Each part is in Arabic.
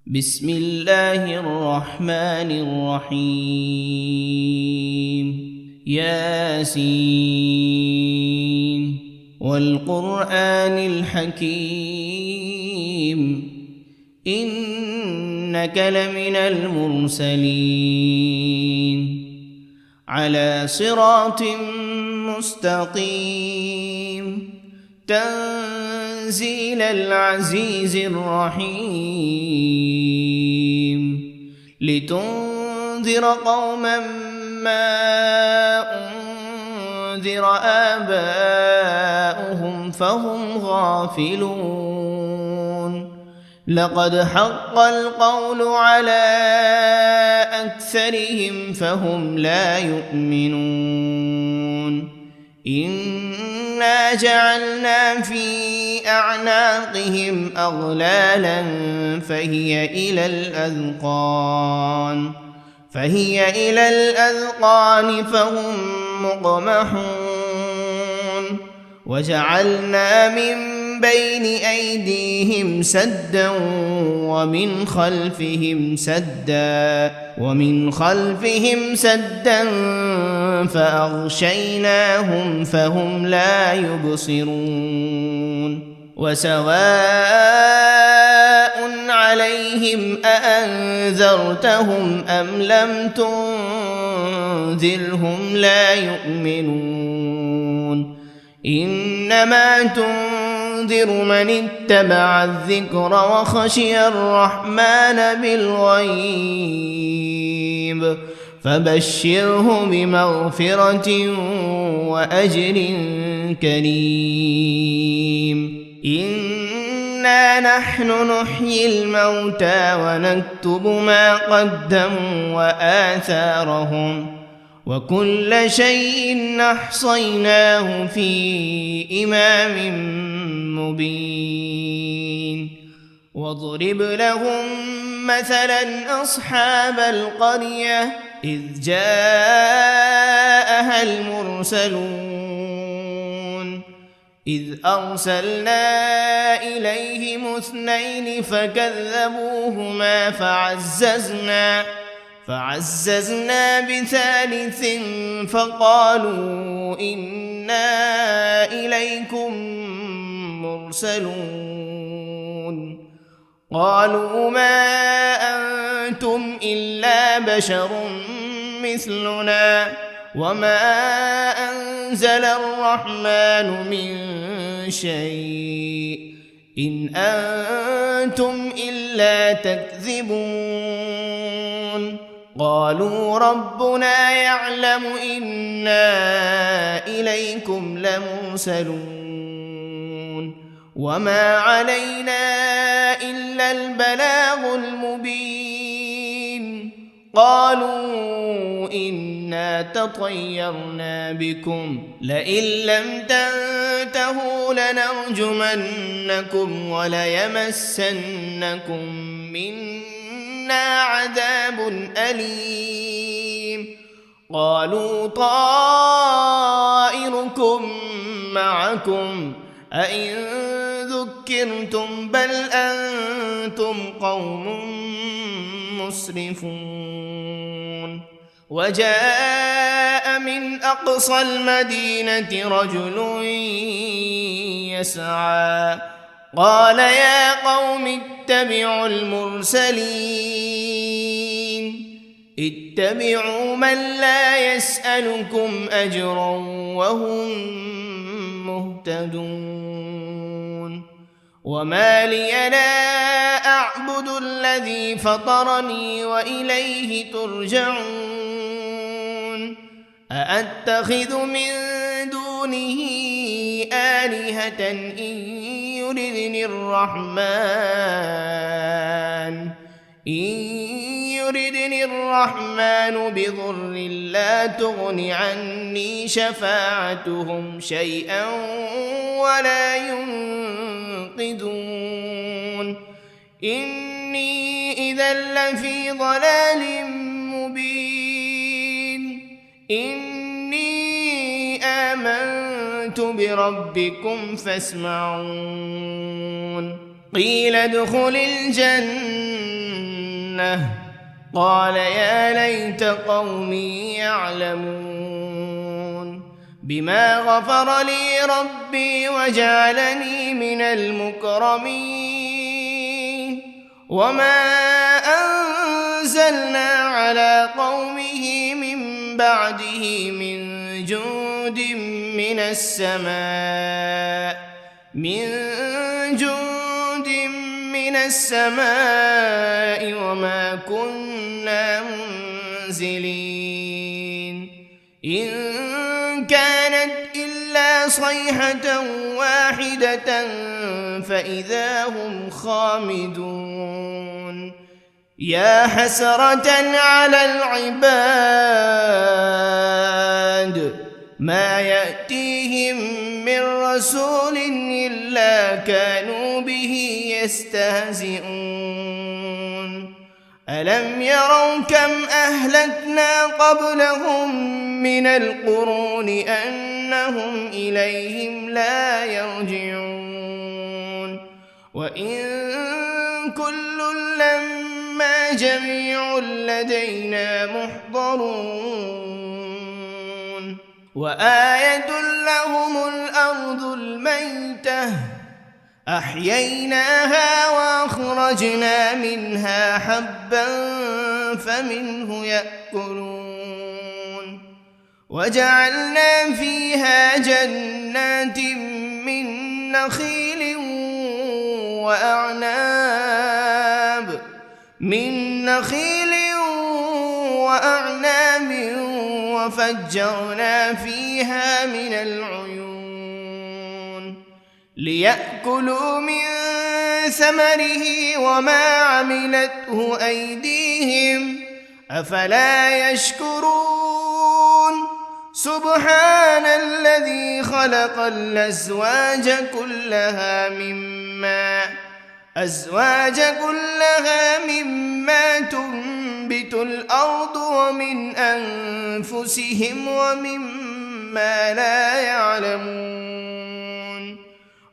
بسم الله الرحمن الرحيم ياسين والقرآن الحكيم إنك لمن المرسلين على صراط مستقيم تنزيل العزيز الرحيم لتنذر قوما ما أنذر آباؤهم فهم غافلون لقد حق القول على أكثرهم فهم لا يؤمنون إنا جعلنا في أعناقهم أغلالا فهي إلى الأذقان فهم مقمحون وجعلنا من بين أيديهم سدا ومن خلفهم سدا فأغشيناهم فهم لا يبصرون وسواء عليهم أأنذرتهم أم لم تنذرهم لا يؤمنون إنما تنذر من اتبع الذكر وخشي الرحمن بالغيب فبشره بمغفرة وأجر كريم إنا نحن نحيي الموتى ونكتب ما قدموا وآثارهم وكل شيء أحصيناه في إمام مبين واضرب لهم مثلا أصحاب القرية إذ جاءها المرسلون إذ أرسلنا إليهم 2 فكذبوهما فعززنا بثالث فقالوا إنا إليكم مرسلون قالوا ما أنتم إلا بشر مثلنا وما أنزل الرحمن من شيء إن أنتم إلا تكذبون قالوا ربنا يعلم إنا إليكم لمرسلون وما علينا إلا البلاغ المبين قالوا إنا تطيرنا بكم لئن لم تنتهوا لنرجمنكم وليمسنكم منا عذاب أليم قالوا طائركم معكم أئن ذكرتم بل أنتم قوم مسرفون وجاء من أقصى المدينة رجل يسعى قال يا قوم اتبعوا المرسلين اتبعوا من لا يسألكم أجرا وهم مهتدون وما لي لا أعبد الذي فطرني وإليه ترجعون أأتخذ من دونه آلهة إن يردني الرحمن بضر لا تغن عني شفاعتهم شيئا ولا ينقذون إني إذا لفي ضلال مبين إني آمنت بربكم فاسمعون قيل ادخل الجنة لأغوينه قال يا ليت قومي يعلمون بما غفر لي ربي وجعلني من المكرمين وما أنزلنا على قومه من بعده من جند من السماء وما كنا منزلين إن كانت إلا صيحة واحدة فإذا هم خامدون يا حسرة على العباد ما يأتيهم من رسول إلا كانوا به يستهزئون ألم يروا كم أهلكنا قبلهم من القرون أنهم إليهم لا يرجعون وإن كل لما جميع لدينا محضرون وآية لهم الأرض الميتة أحييناها وأخرجنا منها حبا فمنه يأكلون وجعلنا فيها جنات من نخيل وأعناب وفجرنا فيها من العيون ليأكلوا من ثمره وما عملته أيديهم أفلا يشكرون سبحان الذي خلق الأزواج كلها مما تنبت الأرض ومن أنفسهم ومما لا يعلمون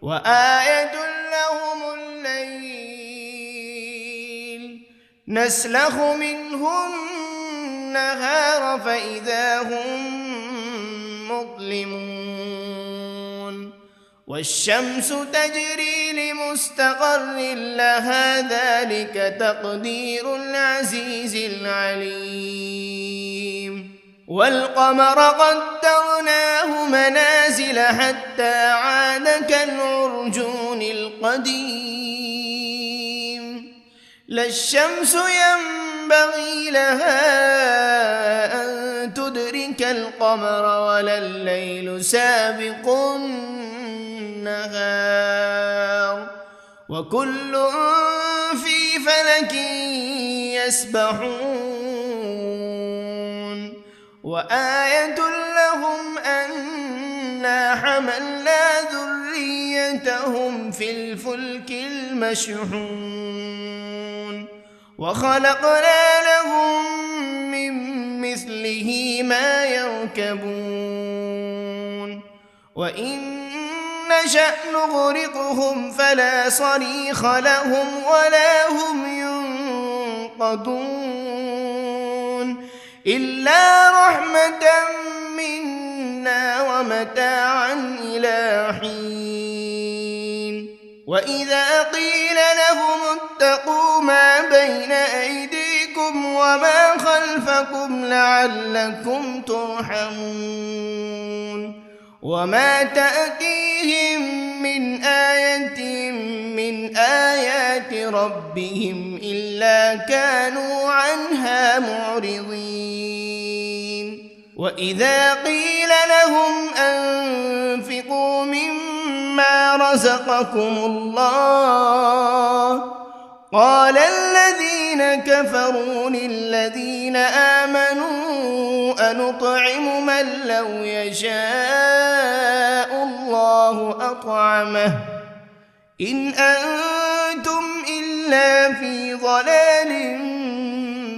وآية لهم الليل نسلخ منه النهار فإذا هم مظلمون والشمس تجري لمستقر لها ذلك تقدير العزيز العليم والقمر قدرناه منازل حتى عاد كالعرجون القديم لا الشمس ينبغي لها أن تدرك القمر ولا الليل سابق النهار وكل في فلك يسبحون وآية لهم أنا حملنا ذريتهم في الفلك المشحون وخلقنا لهم من مثله ما يركبون وإن نشأ نغرقهم فلا صريخ لهم ولا هم ينقذون إلا رحمة منا ومتاعا إلى حين وإذا قيل لهم اتقوا ما بين أيديكم وما خلفكم لعلكم ترحمون وما تأتيهم من آية من آيات ربهم إلا كانوا عنها معرضين وإذا قيل لهم أنفقوا مما رزقكم الله قال الذين كفروا للذين آمنوا أنطعم من لو يشاء الله أطعمه إن أنتم إلا في ضلال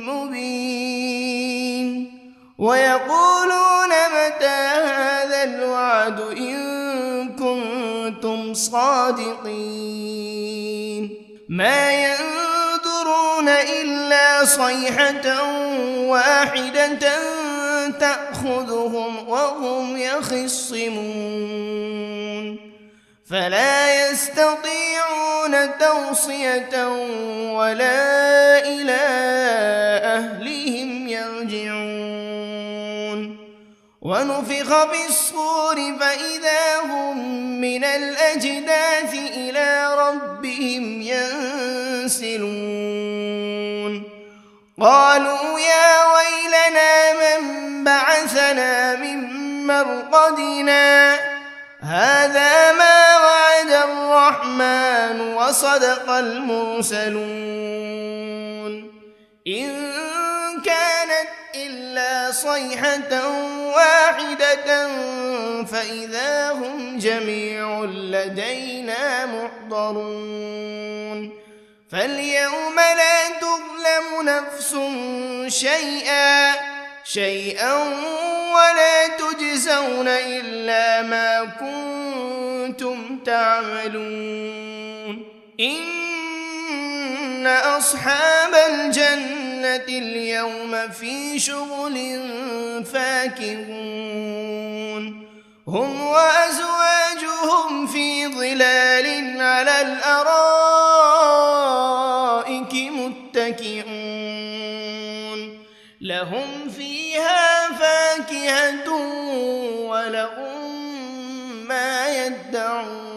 مبين ويقولون متى هذا الوعد إن كنتم صادقين ما ينظرون إلا صيحة واحدة تأخذهم وهم يخصمون فلا يستطيعون توصية ولا إلى أهلهم يرجعون ونفخ في الصور فإذا هم من الأجداث إلى ربهم ينسلون قالوا يا ويلنا من بعثنا من مرقدنا هذا ما وعد الرحمن وصدق المرسلون إن كانت إلا صيحة واحدة فإذا هم جميع لدينا محضرون فاليوم لا تظلم نفس شيئا ولا تجزون إلا ما كنتم تعملون إن أصحاب الجنة اليوم في شغل فاكهون هم وأزواجهم في ظلال على الأرائك متكئون لهم فيها فاكهة ولهم ما يدعون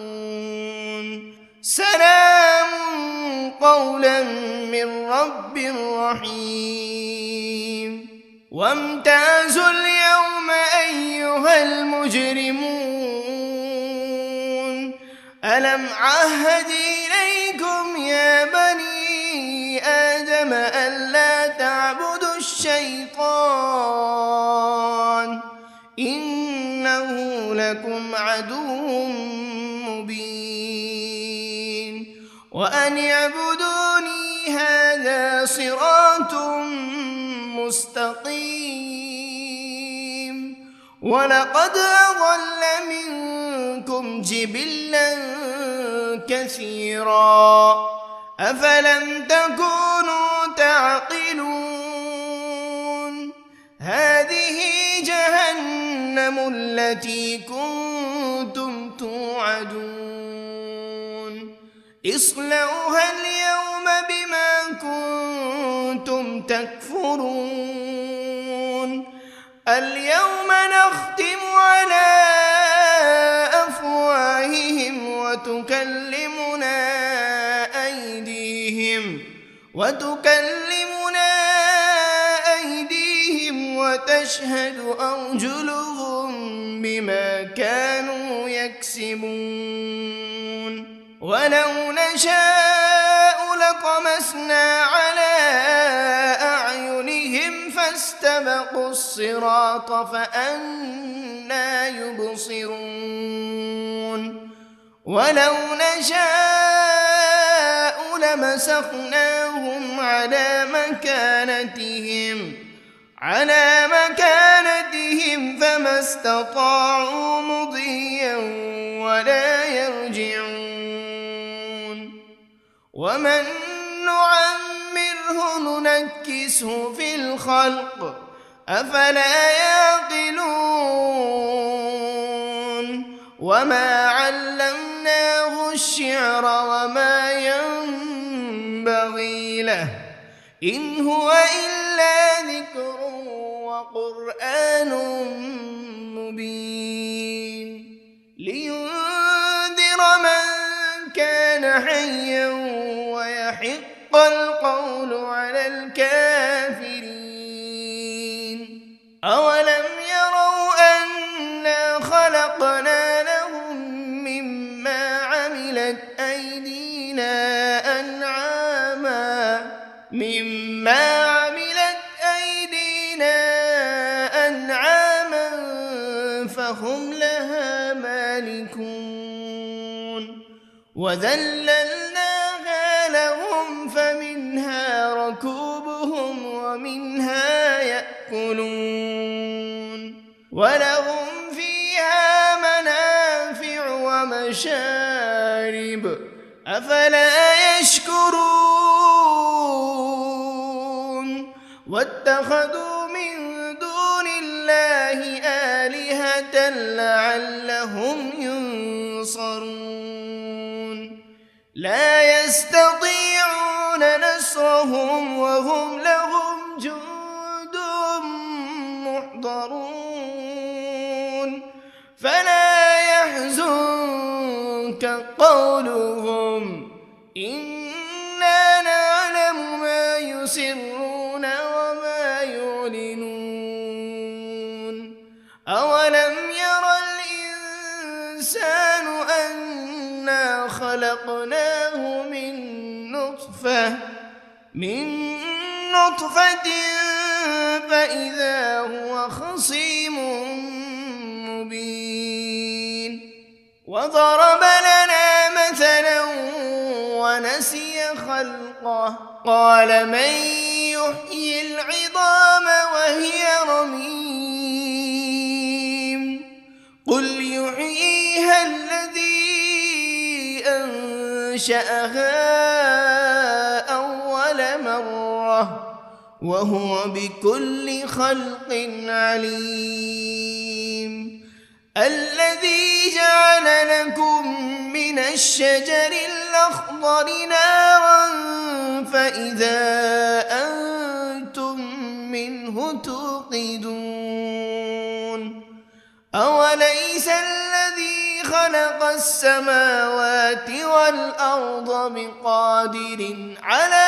سلام قولا من رب رحيم وامتازوا اليوم أيها المجرمون ألم عهد إليكم يا بني آدم ألا تعبدوا الشيطان إنه لكم عدو مبين وأن اعبدوني هذا صراط مستقيم ولقد أضل منكم جبلا كثيرا أفلم تكونوا تعقلون هذه جهنم التي كنتم توعدون اصلوها اليوم بما كنتم تكفرون اليوم نختم على أفواههم وتكلمنا أيديهم وتشهد أرجلهم بما كانوا يكسبون ولو نشاء لطمسنا على أعينهم فاستبقوا الصراط فأنى يبصرون ولو نشاء لمسخناهم على مكانتهم فما استطاعوا مضيا ولا يرجعون ومن نعمره ننكسه في الخلق أفلا يعقلون وما علمناه الشعر وما ينبغي له إن هو إلا ذكر وقرآن مبين لينذر من كان حيا ويحق القول على الكافرين أولم يروا أنا خلقنا لهم مما عملت أيدينا أنعاما فهم لها مالكون وذللناها لهم فمنها ركوبهم ومنها يأكلون ولهم فيها منافع ومشارب أفلا يشكرون واتخذوا من دون الله آلهة لعلهم ينصرون لا يستطيعون نصرهم وهم لهم جند محضرون فلا يحزنك قولهم إنا نعلم ما يسرون وما يعلنون أولم ير الإنسان أنا خلقناه من نطفة فإذا هو خصيم مبين وضرب لنا مثلا ونسي خلقه قال من يحيي العظام وهي رميم قل يحييها الذي أنشأها أول مرة وهو بكل خلق عليم الذي جعل لكم من الشجر الأخضر نارا فإذا أنتم منه توقدون أوليس الذي خلق السماوات والأرض بقادر على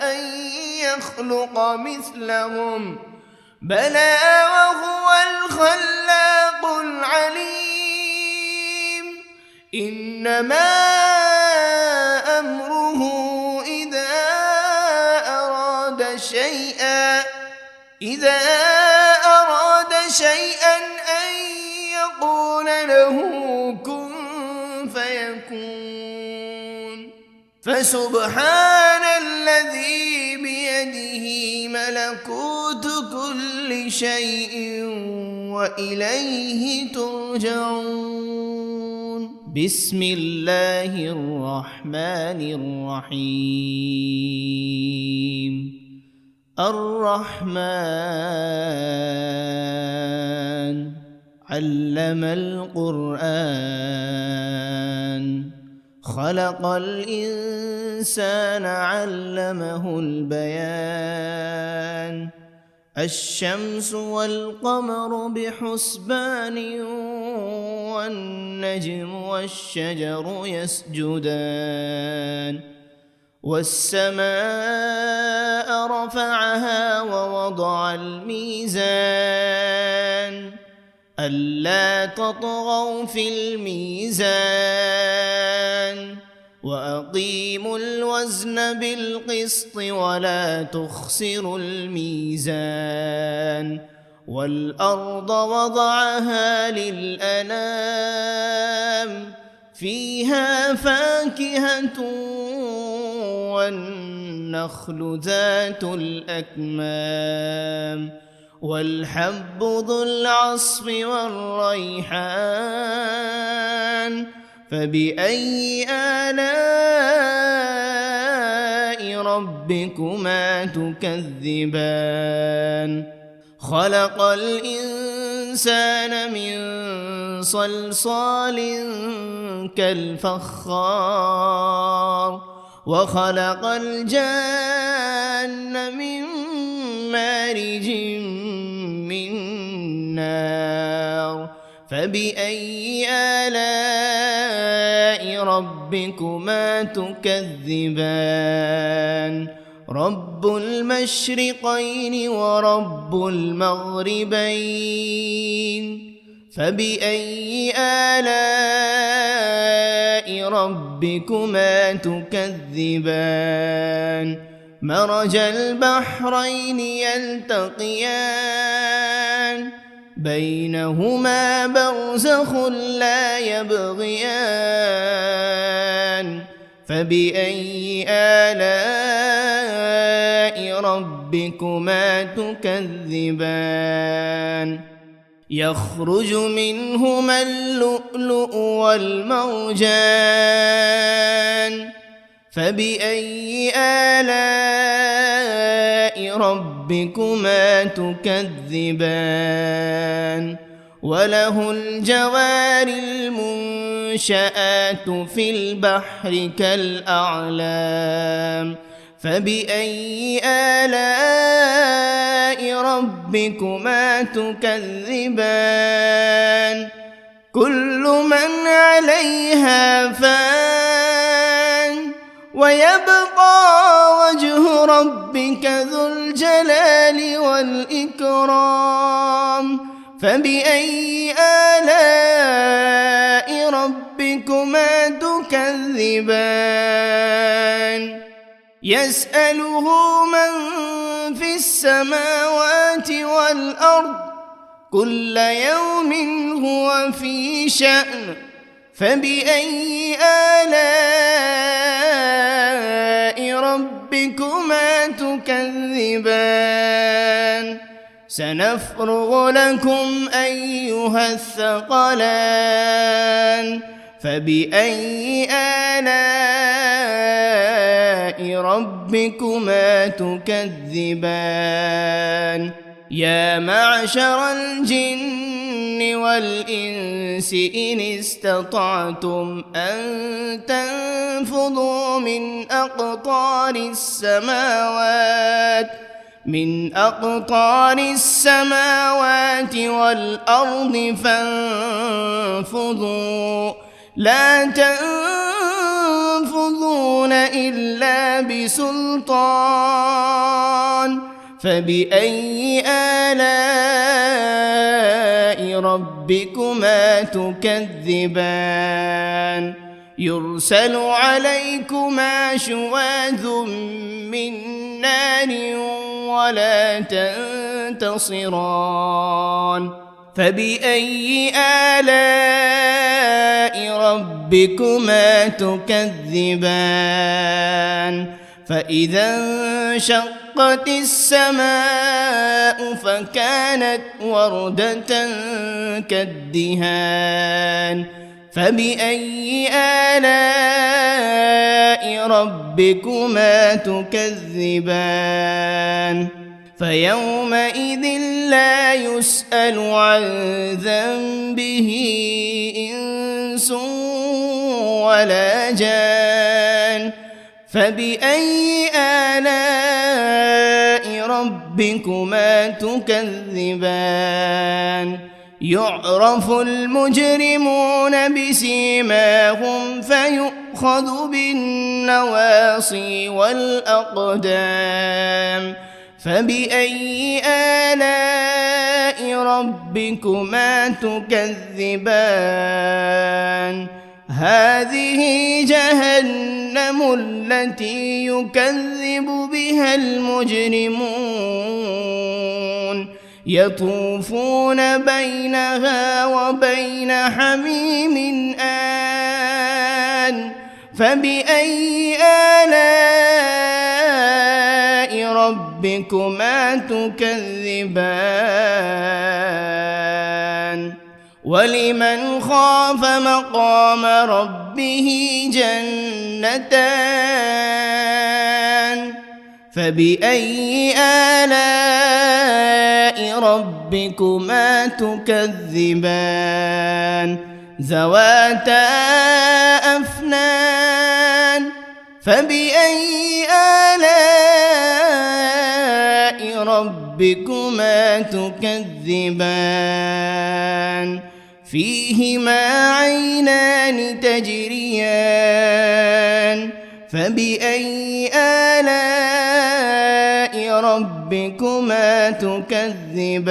أن يخلق مثلهم بلى وهو الخلاق العليم إنما أمره إذا أراد شيئا أن يقول له كن فيكون فسبحان الذي بيده ملكوت كل شيء وإليه ترجعون بسم الله الرحمن الرحيم الرحمن علم القرآن خلق الإنسان علمه البيان الشمس والقمر بحسبان والنجم والشجر يسجدان والسماء رفعها ووضع الميزان ألا تطغوا في الميزان وأقيموا الوزن بالقسط ولا تخسروا الميزان والأرض وضعها للأنام فيها فاكهة والنخل ذات الأكمام والحب ذو العصف والريحان فبأي آلاء ربكما تكذبان خلق الإنسان من صلصال كالفخار وخلق الجان من مارج من نار فبأي آلاء ربكما تكذبان رب المشرقين ورب المغربين فبأي آلاء ربكما تكذبان مرج البحرين يلتقيان بينهما برزخ لا يبغيان فبأي آلاء ربكما تكذبان يخرج منهما اللؤلؤ والمرجان فبأي آلاء ربكما تكذبان وله الجوار المنشآت في البحر كالأعلام فبأي آلاء ربكما تكذبان كل من عليها فان ويبقى وجه ربك ذو الجلال والإكرام فبأي آلاء ربكما تكذبان يسأله من في السماوات والأرض كل يوم هو في شأن فبأي آلاء ربكما تكذبان سنفرغ لكم أيها الثقلان فبأي آلاء ربكما تكذبان يا معشر الجن والإنس إن استطعتم أن تنفذوا من أقطار السماوات والأرض فانفذوا لا تنفذون إلا بسلطان فبأي آلاء ربكما تكذبان يرسل عليكما شواذ من نار ولا تنتصران فبأي آلاء ربكما تكذبان فإذا انشقت السماء فكانت وردة كالدهان فبأي آلاء ربكما تكذبان فيومئذ لا يسأل عن ذنبه إنس ولا جان فبأي آلاء ربكما تكذبان يعرف المجرمون بسيماهم فيؤخذ بالنواصي والأقدام فبأي آلاء ربكما تكذبان هذه جهنم التي يكذب بها المجرمون يطوفون بينها وبين حميم آن فبأي آلاء ربكما تكذبان ولمن خاف مقام ربه جنتان فبأي آلاء ربكما تكذبان ذواتا أفنان فبأي آلاء ربكما تكذبان فيهما عينان تجريان فبأي آلاء ربكما تكذبان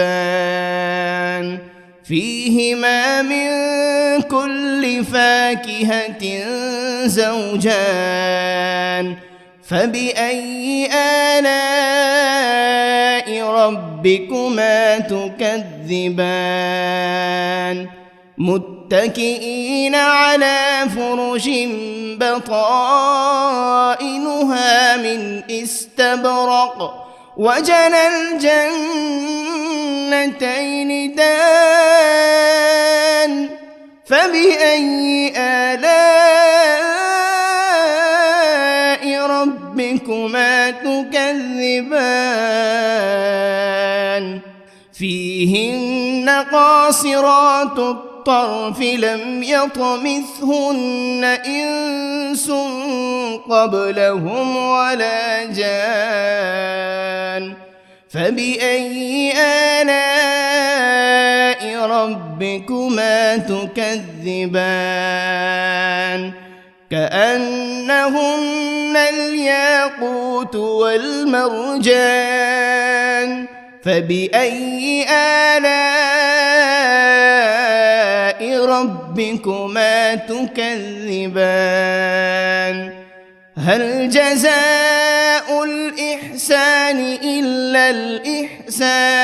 فيهما من كل فاكهة زوجان فبأي آلاء ربكما تكذبان متكئين على فرش بطائنها من استبرق وجنى الجنتين دان فبأي آلاء ربكما ربكما تكذبان فيهن قاصرات الطرف لم يطمثهن إنس قبلهم ولا جان فبأي آلاء ربكما تكذبان كأنهن الياقوت والمرجان فبأي آلاء ربكما تكذبان هل جزاء الإحسان إلا الإحسان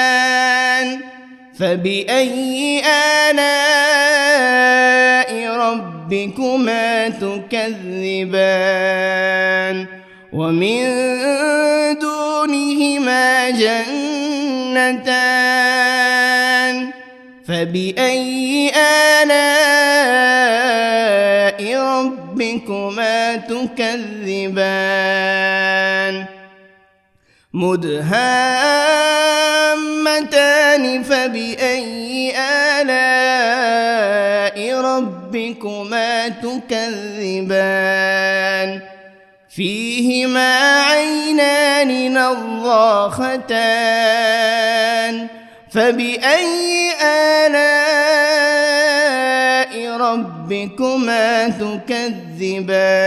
فبأي آلاء ربكما تكذبان ومن دونهما جنتان فبأي آلاء ربكما تكذبان مدهامتان فبأي آلاء ربكما تكذبان فيهما عينان نضاختان فبأي آلاء ربكما تكذبان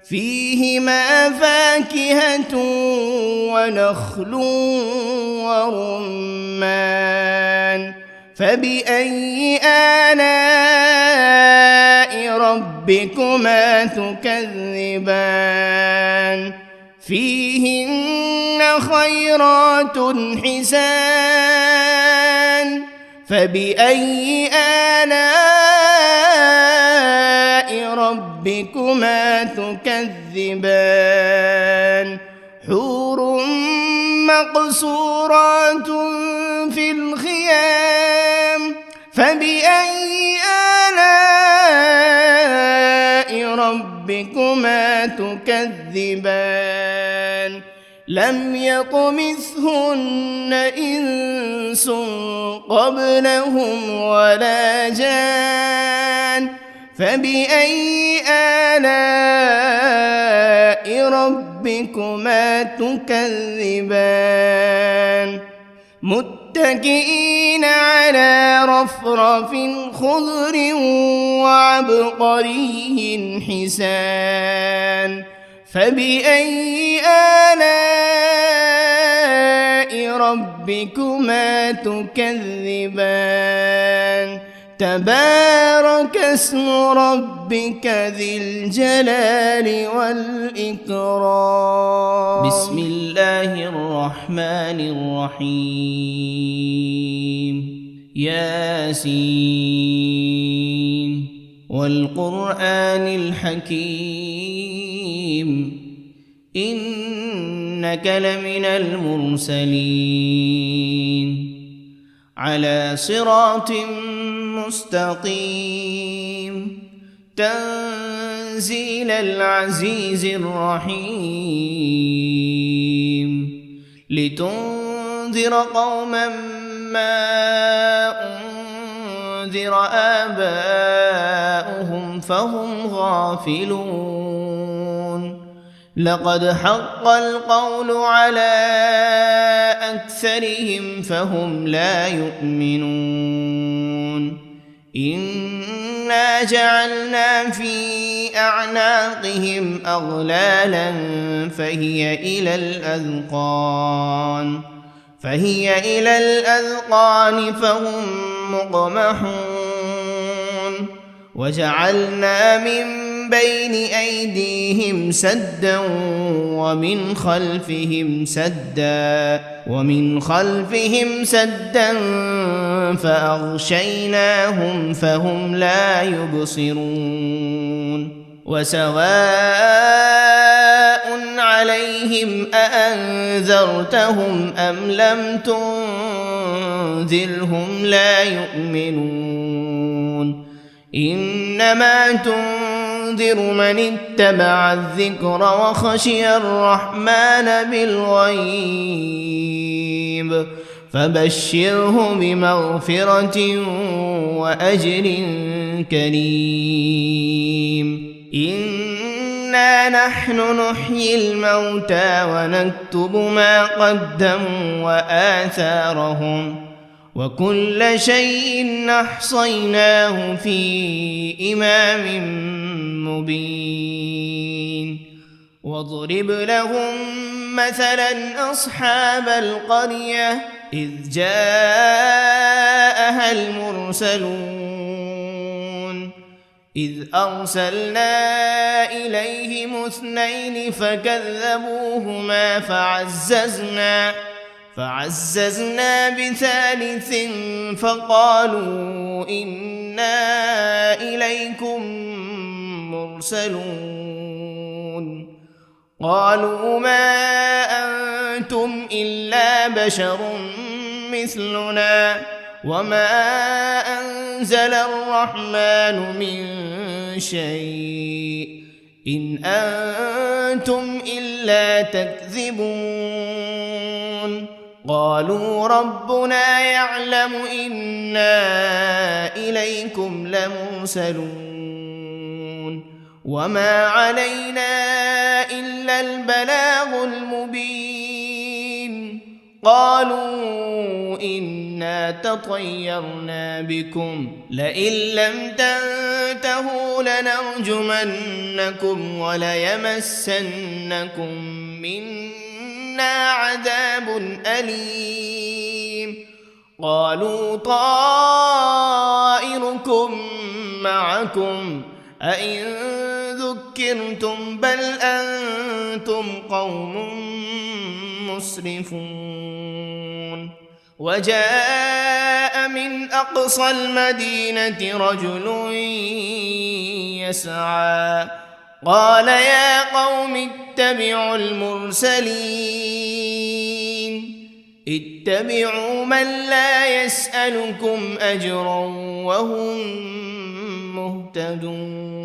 فيهما فاكهة ونخل ورمان فبأي آلاء ربكما تكذبان فيهن خيرات حسان فبأي آلاء ربكما تكذبان حور مقصورات في الخيام فبأي آلاء ربكما تكذبان لم يطمثهن إنس قبلهم ولا جان فبأي آلاء ربكما تكذبان متكئين على رفرف خضر وعبقري حسان فبأي آلاء ربكما تكذبان تبارك اسم ربك ذي الجلال والإكرام بسم الله الرحمن الرحيم ياسين والقرآن الحكيم إنك لمن المرسلين على صراط مستقيم تنزيل العزيز الرحيم لتنذر قوما ما أنذر آباؤهم فهم غافلون لقد حق القول على أكثرهم فهم لا يؤمنون إنا جعلنا في أعناقهم أغلالا فهي إلى الأذقان فهم مقمحون وجعلنا من بين أيديهم سدا ومن خلفهم سدا فأغشيناهم فهم لا يبصرون وسواء عليهم أأنذرتهم أم لم تنذرهم لا يؤمنون إنما تنذر تنذر من اتبع الذكر وخشي الرحمن بالغيب فبشره بمغفرة وأجر كريم إنا نحن نحيي الموتى ونكتب ما قدموا وآثارهم وكل شيء أحصيناه في إمام مبين واضرب لهم مثلا أصحاب القرية إذ جاءها المرسلون إذ أرسلنا إليهم 2 فكذبوهما فعززنا ب3 فقالوا إنا إليكم مرسلون قالوا ما أنتم إلا بشر مثلنا وما أنزل الرحمن من شيء إن أنتم إلا تكذبون قالوا ربنا يعلم إنا إليكم لمرسلون وما علينا إلا البلاغ المبين قالوا إنا تطيرنا بكم لئن لم تنتهوا لنرجمنكم وليمسنكم منا عذاب أليم قالوا طائركم معكم أئن ذكرتم بل أنتم قوم مسرفون وجاء من أقصى المدينة رجل يسعى قال يا قوم اتبعوا المرسلين اتبعوا من لا يسألكم أجرا وهم مهتدون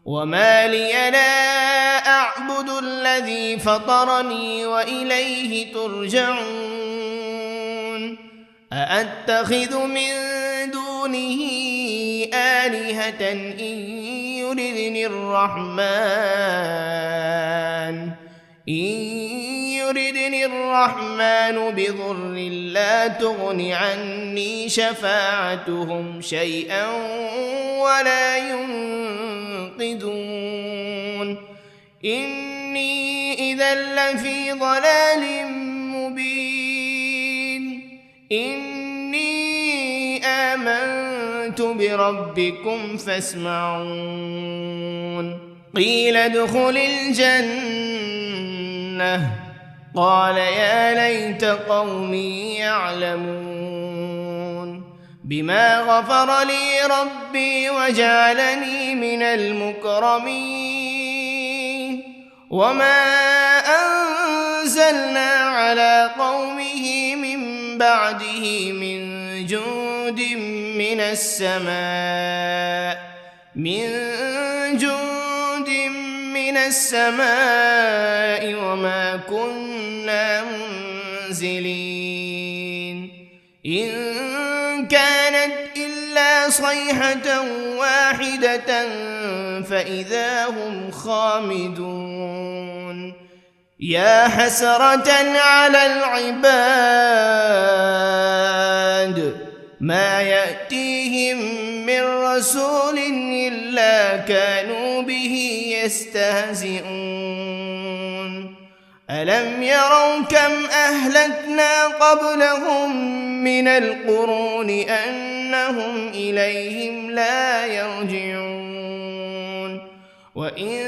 وما لي لا أعبد الذي فطرني وإليه ترجعون أأتخذ من دونه آلهة إن يردني الرحمن بضر لا تغن عني شفاعتهم شيئا ولا ينقذون إني إذا لفي ضلال مبين إني آمنت بربكم فاسمعون قيل ادخل الجنة قال يا ليت قومي يعلمون بما غفر لي ربي وجعلني من المكرمين وما أنزلنا على قومه من بعده من جند من السماء وما كنا منزلين إن كانت إلا صيحة واحدة فإذا هم خامدون يا حسرة على العباد ما يأتيهم من رسول إلا كانوا به يستهزئون ألم يروا كم أهلكنا قبلهم من القرون أنهم إليهم لا يرجعون وإن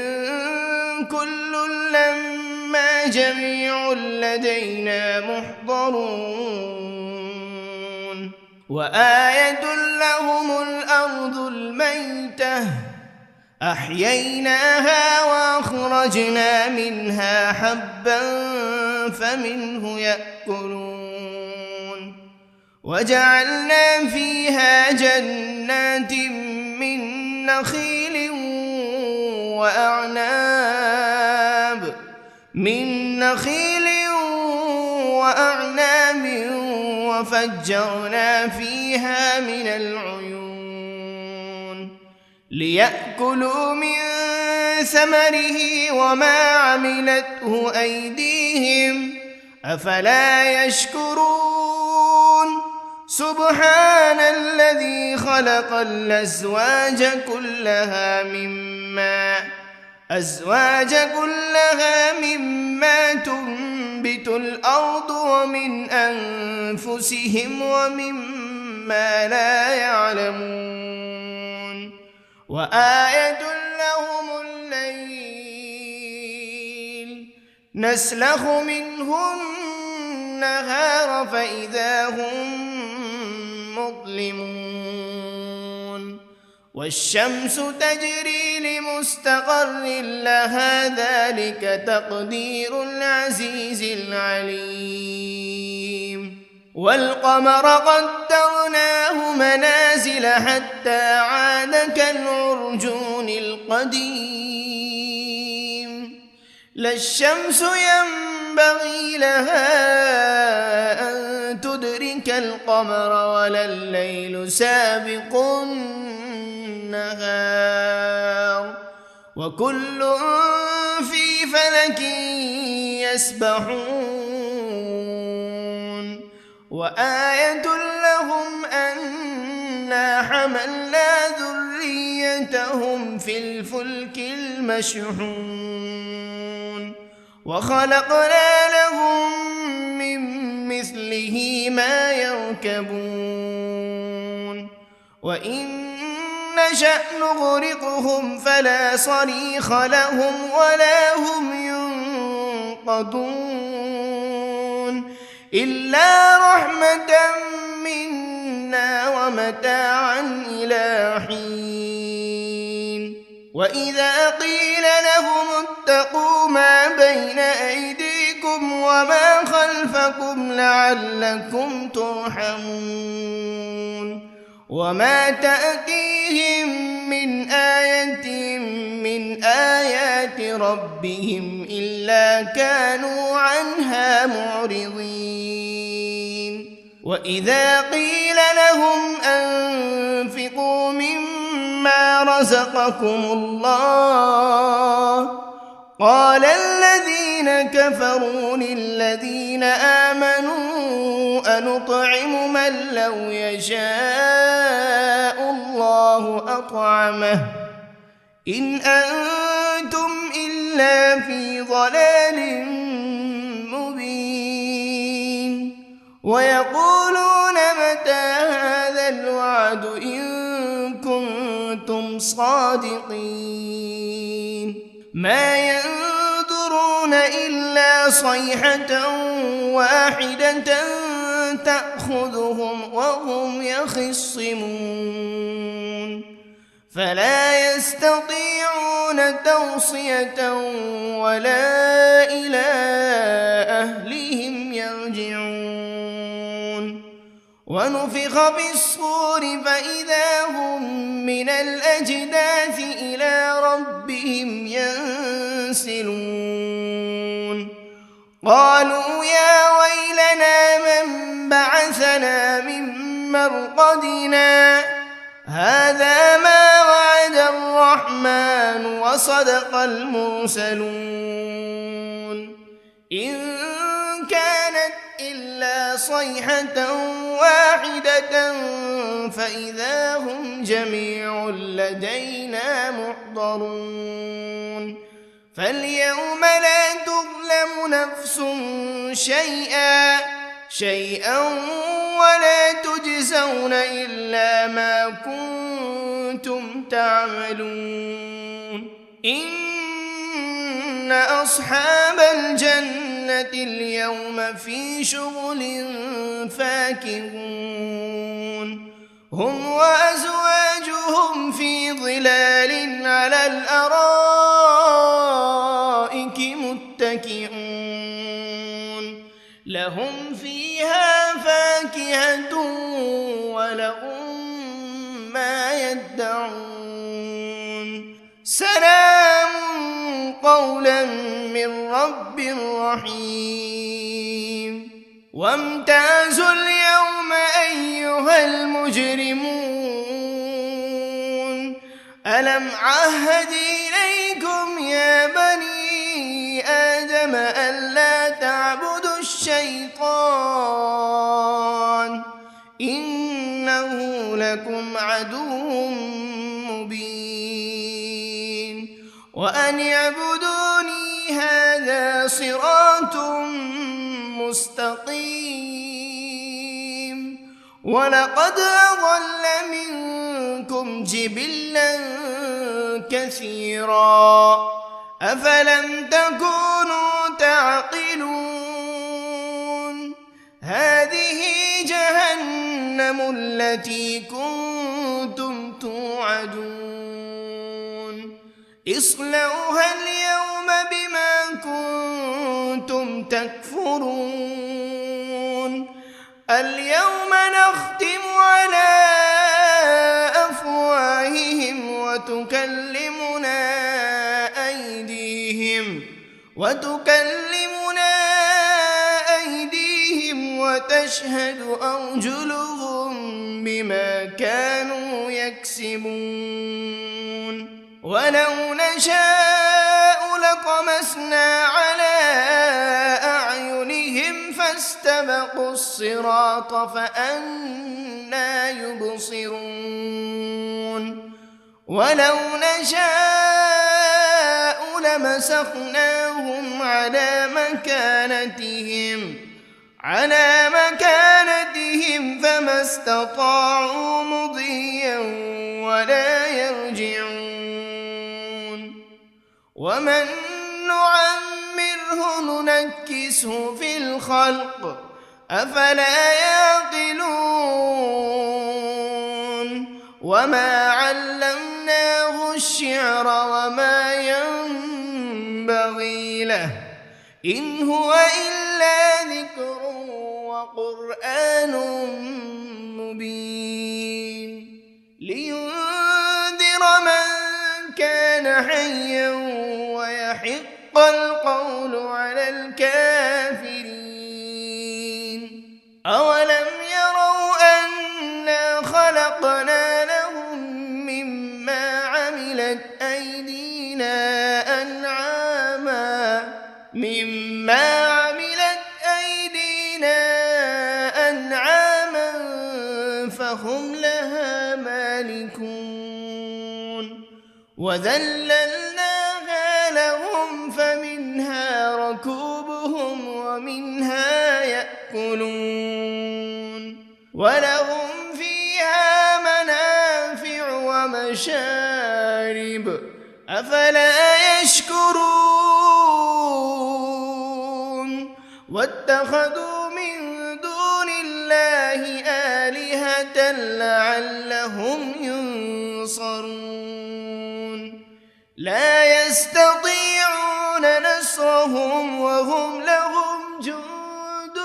كل لما جميع لدينا محضرون وآية لهم الأرض الميتة أحييناها وأخرجنا منها حبا فمنه يأكلون وجعلنا فيها جنات من نخيل وأعناب من نخيل وأعناب وفجرنا فيها من العيون ليأكلوا من ثمره وما عملته أيديهم أفلا يشكرون سبحان الذي خلق الأزواج كلها مما تنبت الأرض ومن أنفسهم ومما لا يعلمون وآية لهم الليل نسلخ منه النهار فإذا هم مظلمون والشمس تجري لمستقر لها ذلك تقدير العزيز العليم والقمر قدرناه منازل حتى عاد كالعرجون القديم لا الشمس ينبغي لها أن تدرك القمر ولا الليل سابق النهار وكل في فلك يسبحون وآية لهم أنا حملنا ذريتهم في الفلك المشحون وخلقنا لهم من مثله ما يركبون وإن نشأ نغرقهم فلا صريخ لهم ولا هم ينقذون إلا رحمة منا ومتاعا إلى حين وإذا قيل لهم اتقوا ما بين أيديكم وما خلفكم لعلكم ترحمون وما تأتيهم من آية من آيات ربهم إلا كانوا عنها معرضين وإذا قيل لهم أنفقوا مما رزقكم الله قال الذين كفروا للذين آمنوا أنطعم من لو يشاء الله أطعمه إن أنتم إلا في ضلال مبين ويقولون متى هذا الوعد إن كنتم صادقين ما ينظرون إلا صيحة واحدة تأخذهم وهم يخصمون فلا يستطيعون توصية ولا إلى أهلهم يرجعون ونفخ بالصور فإذا هم من الأجداث إلى ربهم ينسلون قالوا يا ويلنا من بعثنا من مرقدنا هذا ما وعد الرحمن وصدق المرسلون إن كانت إلا صيحة واحدة فإذا هم جميع لدينا محضرون فاليوم لا تظلم نفس شيئا ولا تجزون إلا ما كنتم تعملون إن أصحاب الجنة اليوم في شغل فاكهون هم وأزواجهم في ظلال على الأرائك متكئون لهم فيها فاكهة ولهم ما يدعون سلام قولا من رب رحيم وامتازوا اليوم أيها المجرمون ألم عهد إليكم يا بني آدم ألا تعبدوا الشيطان إنه لكم عدو مبين وأن اعبدوني هذا صراط مستقيم ولقد أضل منكم جبلا كثيرا أفلم تكونوا تعقلون هذه جهنم التي كنتم توعدون اصلوها اليوم بما كنتم تكفرون اليوم نختم على أفواههم وتكلمنا أيديهم وتشهد أرجلهم بما كانوا يكسبون ولو نشاء لطمسنا على أعينهم فاستبقوا الصراط فأنى يبصرون ولو نشاء لمسخناهم على مكانتهم فما استطاعوا مضيا ولا يرجعون ومن نعمره ننكسه في الخلق أفلا يعقلون وما علمناه الشعر وما ينبغي له إن هو إلا ذكر وقرآن مبين لينذر من كان حيا ويحق القول على الكافرين أولم يروا أنا خلقنا لهم مما عملت أيدينا أنعاما فهم لها مالكون وذللناها لهم فمنها ركوبهم ومنها يأكلون ولهم فيها منافع ومشارب أفلا يشكرون واتخذوا من دون الله آلهة لعلهم ينصرون لا يستطيعون نصرهم وهم لهم جند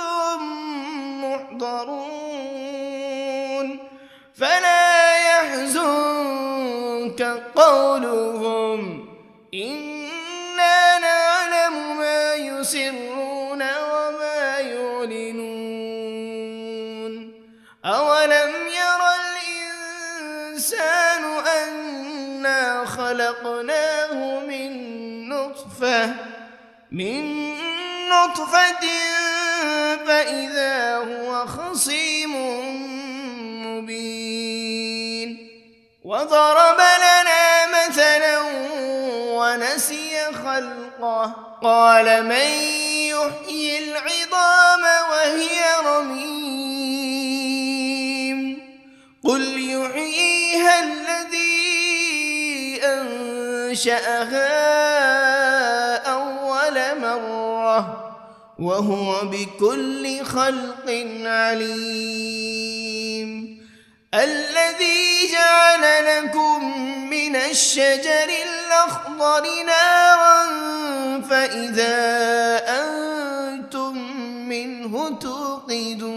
محضرون فلا يحزنك قولهم إنا نعلم ما يسرون وما يعلنون أولم ير الإنسان أنا خلقناه من نطفة فإذا هو خصيم مبين وضرب لنا مثلا ونسي خلقه قال من يحيي العظام وهي رميم قل يحييها الذي أنشأها أول مرة وهو بكل خلق عليم الذي جعل لكم من الشجر الأخضر نارا فإذا أنتم منه توقدون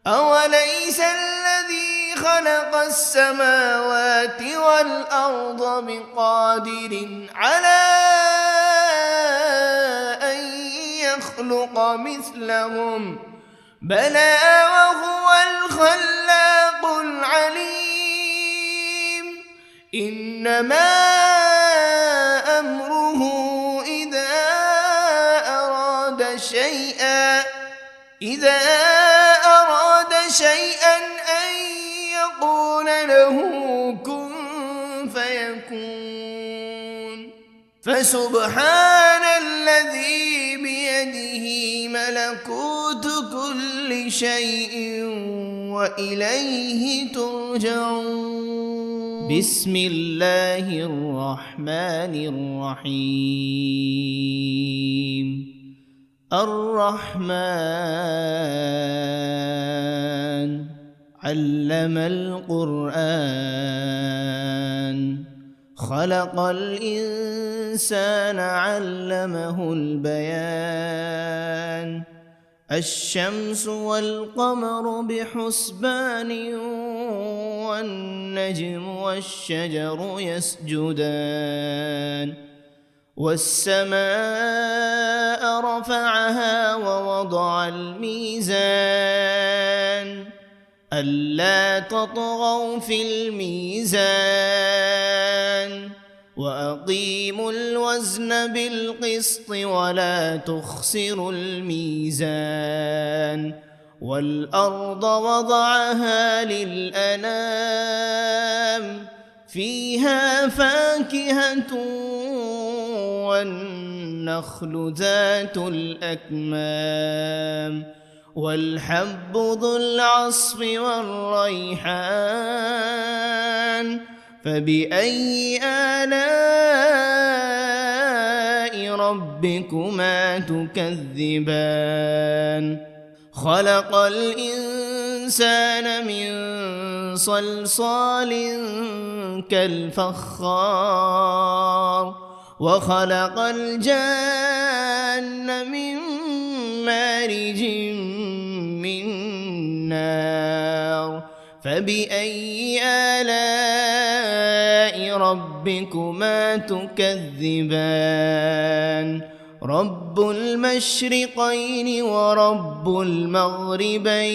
أوليس الذي خلق خلق السماوات والأرض بقادر على أن يخلق مثلهم بلى وهو الخلاق العليم إنما أمره إذا أراد شيئا أن يقول له كن فيكون فسبحان الذي بيده ملكوت كل شيء وإليه ترجعون بسم الله الرحمن الرحيم الرحمن علم القرآن خلق الإنسان علمه البيان الشمس والقمر بحسبان والنجم والشجر يسجدان والسماء رفعها ووضع الميزان ألا تطغوا في الميزان وأقيموا الوزن بالقسط ولا تخسروا الميزان والأرض وضعها للأنام فيها فاكهة والنخل ذات الأكمام والحب ذو العصف والريحان فبأي آلاء ربكما تكذبان خلق الإنسان من صلصال كالفخار وخلق الجان من مارج من نار فبأي آلاء ربكما تكذبان رب المشرقين ورب المغربين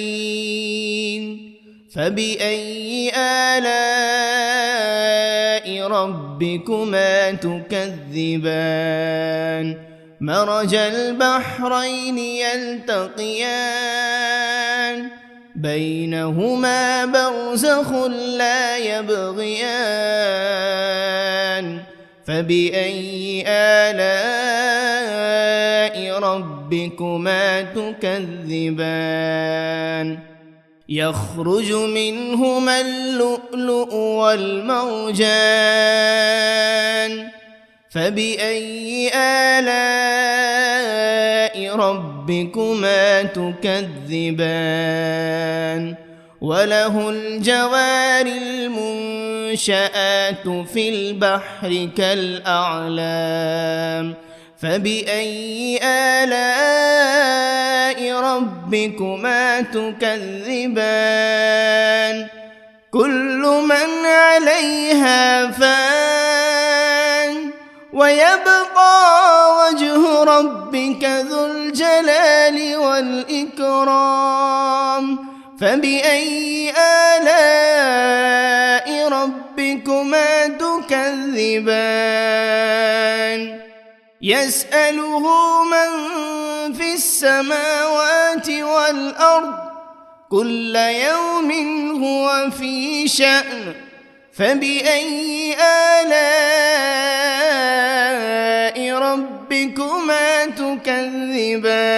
فبأي آلاء ربكما تكذبان مرج البحرين يلتقيان بينهما برزخ لا يبغيان فبأي آلاء ربكما تكذبان يخرج منهما اللؤلؤ والمرجان فبأي آلاء ربكما تكذبان وله الجوار المنشآت في البحر كالأعلام فبأي آلاء ربكما تكذبان كل من عليها فان ويبقى وجه ربك ذو الجلال والإكرام فبأي آلاء ربكما تكذبان يسأله من في السماوات والأرض كل يوم هو في شأن فبأي آلاء ربكما تكذبان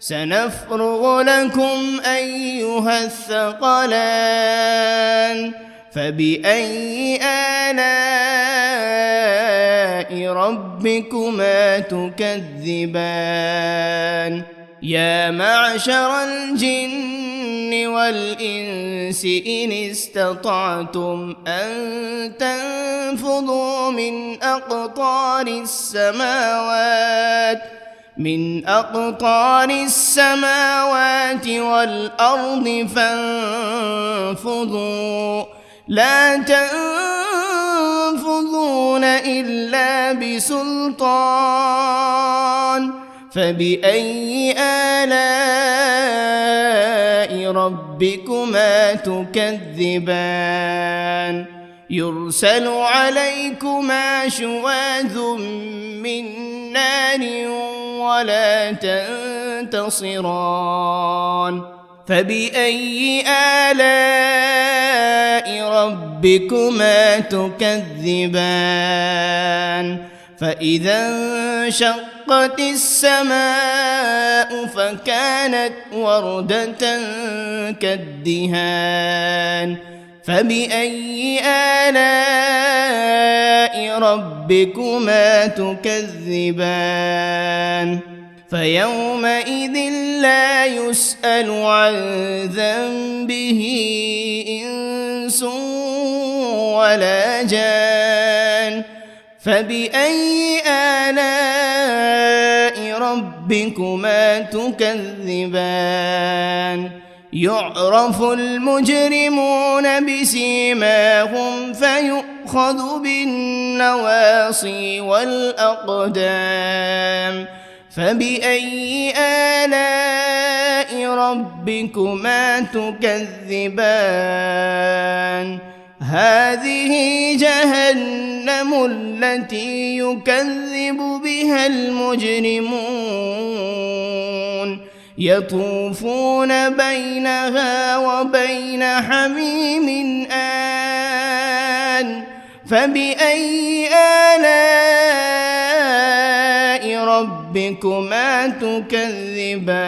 سنفرغ لكم أيها الثقلان فبأي آلاء ربكما تكذبان يا معشر الجن والإنس إن استطعتم أن تنفذوا من أقطار السماوات من أقطار السماوات والأرض فانفضوا لا تنفذون إلا بسلطان فبأي آلاء ربكما تكذبان يرسل عليكما شواذ من نار ولا تنتصران فبأي آلاء ربكما تكذبان فإذا انشقت السماء فكانت وردة كالدهان فبأي آلاء ربكما تكذبان فيومئذ لا يسأل عن ذنبه إنس ولا جان فبأي آلاء ربكما تكذبان يعرف المجرمون بسيماهم فيؤخذ بالنواصي والأقدام فبأي آلاء ربكما تكذبان هذه جهنم التي يكذب بها المجرمون يطوفون بينها وبين حميم آن فبأي آلاء ربكما تكذبان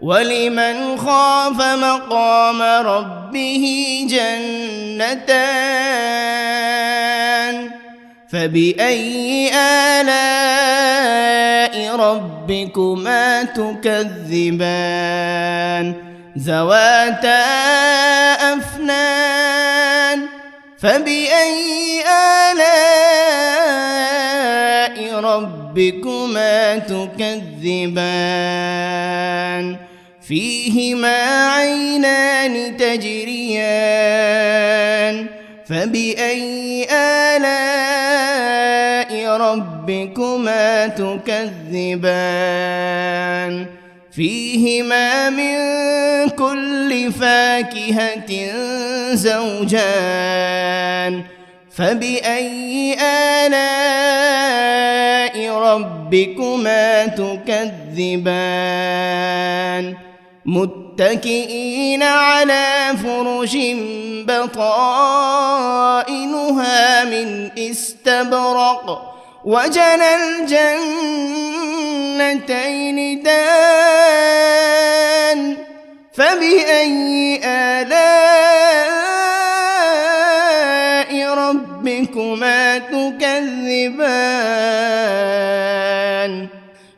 ولمن خاف مقام ربه جنتان فبأي آلاء ربكما تكذبان ذواتا أفنان فبأي آلاء ربكما تكذبان فيهما عينان تجريان فبأي آلاء ربكما تكذبان فيهما من كل فاكهة زوجان فبأي آلاء ربكما تكذبان متكئين على فرش بطائنها من استبرق وجنى الجنتين دان فبأي آلاء ربكما تكذبان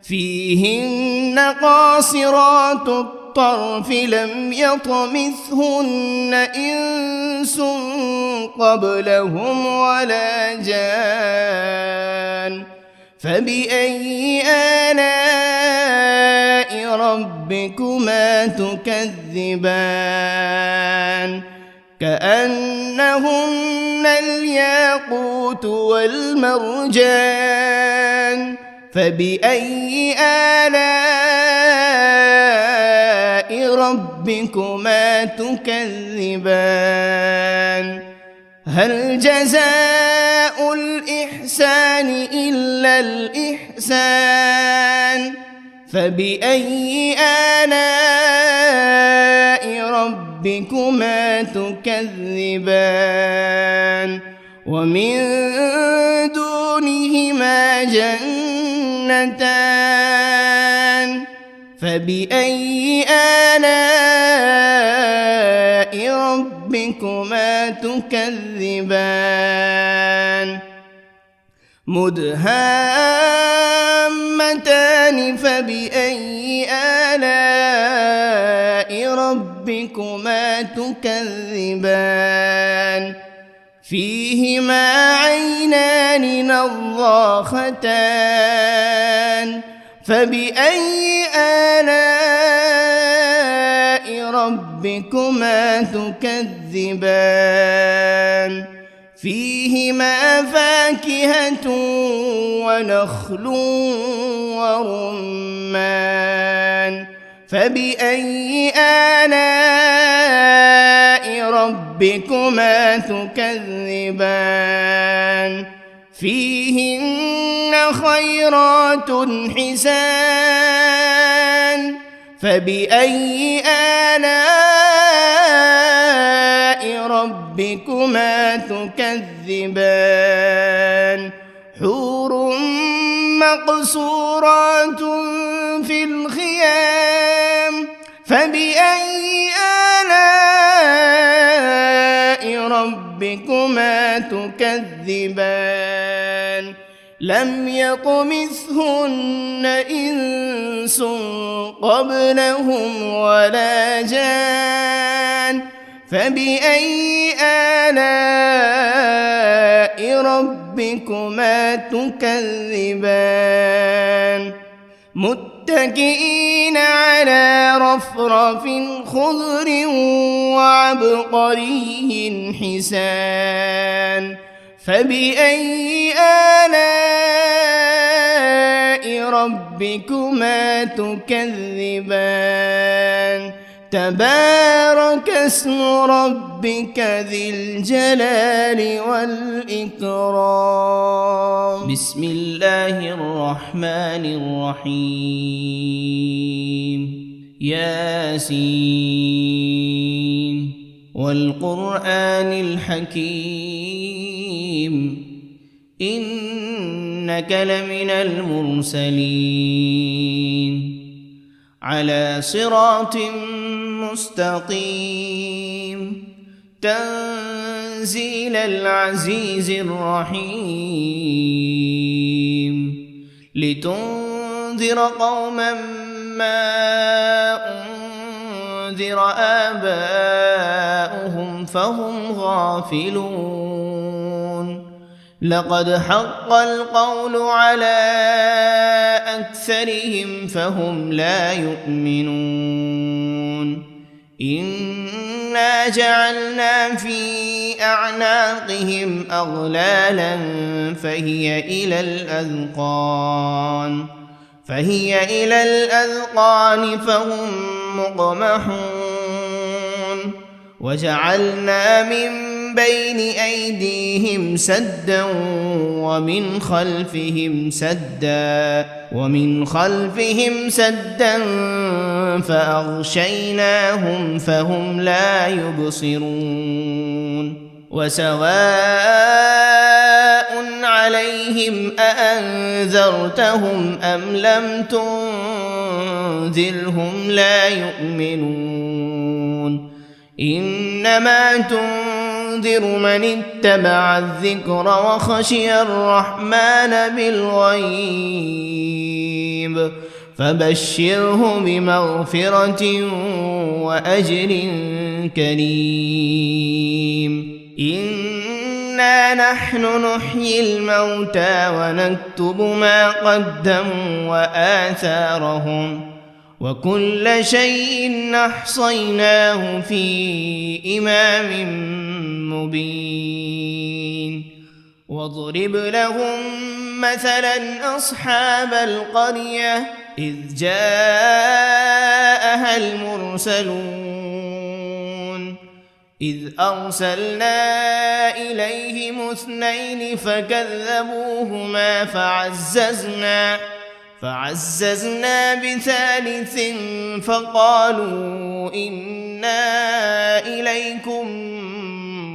فيهن قاصرات الطرف لم يطمثهن إنس قبلهم ولا جان فبأي آلاء ربكما تكذبان كأنهن الياقوت والمرجان فبأي آلاء ربكما تكذبان هل جزاء الإحسان إلا الإحسان فبأي آلاء ربكما تكذبان ومن دونهما جنتان فبأي آلاء ربكما تكذبان مدهامتان فبأي آلاء ربكما تكذبان فيهما عينان نضاختان فبأي آلاء ربكما تكذبان فيهما فاكهة ونخل ورمان فبأي آلاء ربكما تكذبان فيهن خيرات حسان فبأي آلاء ربكما تكذبان حور مقصورات في الخيام فبأي آلاء ربكما تكذبان لم يطمثهن إنس قبلهم ولا جان فبأي آلاء ربكما تكذبان متكئين على رفرف خضر وعبقري حسان فبأي آلاء ربكما تكذبان تبارك اسم ربك ذي الجلال والإكرام بسم الله الرحمن الرحيم ياسين والقرآن الحكيم إنك لمن المرسلين على صراط مستقيم تنزيل العزيز الرحيم لتنذر قوما ما أنذر آباؤهم فهم غافلون لقد حق القول على أكثرهم فهم لا يؤمنون إنا جعلنا في أعناقهم أغلالا فهي إلى الأذقان فهم مقمحون وجعلنا من بين أيديهم سدا ومن خلفهم سدا فأغشيناهم فهم لا يبصرون وسواء عليهم أأنذرتهم أم لم تنذرهم لا يؤمنون إنما تنذر من اتبع الذكر وخشي الرحمن بالغيب فبشره بمغفرة وأجر كريم إنا نحن نحيي الموتى ونكتب ما قدموا وآثارهم وكل شيء أحصيناه في إمام مبين واضرب لهم مثلا أصحاب القرية إذ جاءها المرسلون إذ أرسلنا إليهم 2 فكذبوهما فعززنا ب3 فقالوا إنا إليكم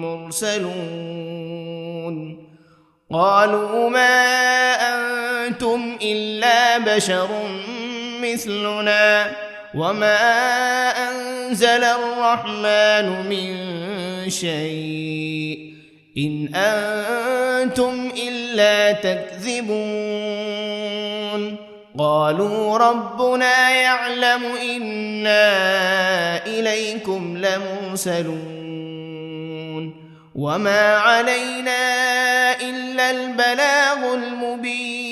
مرسلون قالوا ما أنتم إلا بشر مثلنا وما أنزل الرحمن من شيء إن أنتم إلا تكذبون قالوا ربنا يعلم إنا إليكم لمرسلون وما علينا إلا البلاغ المبين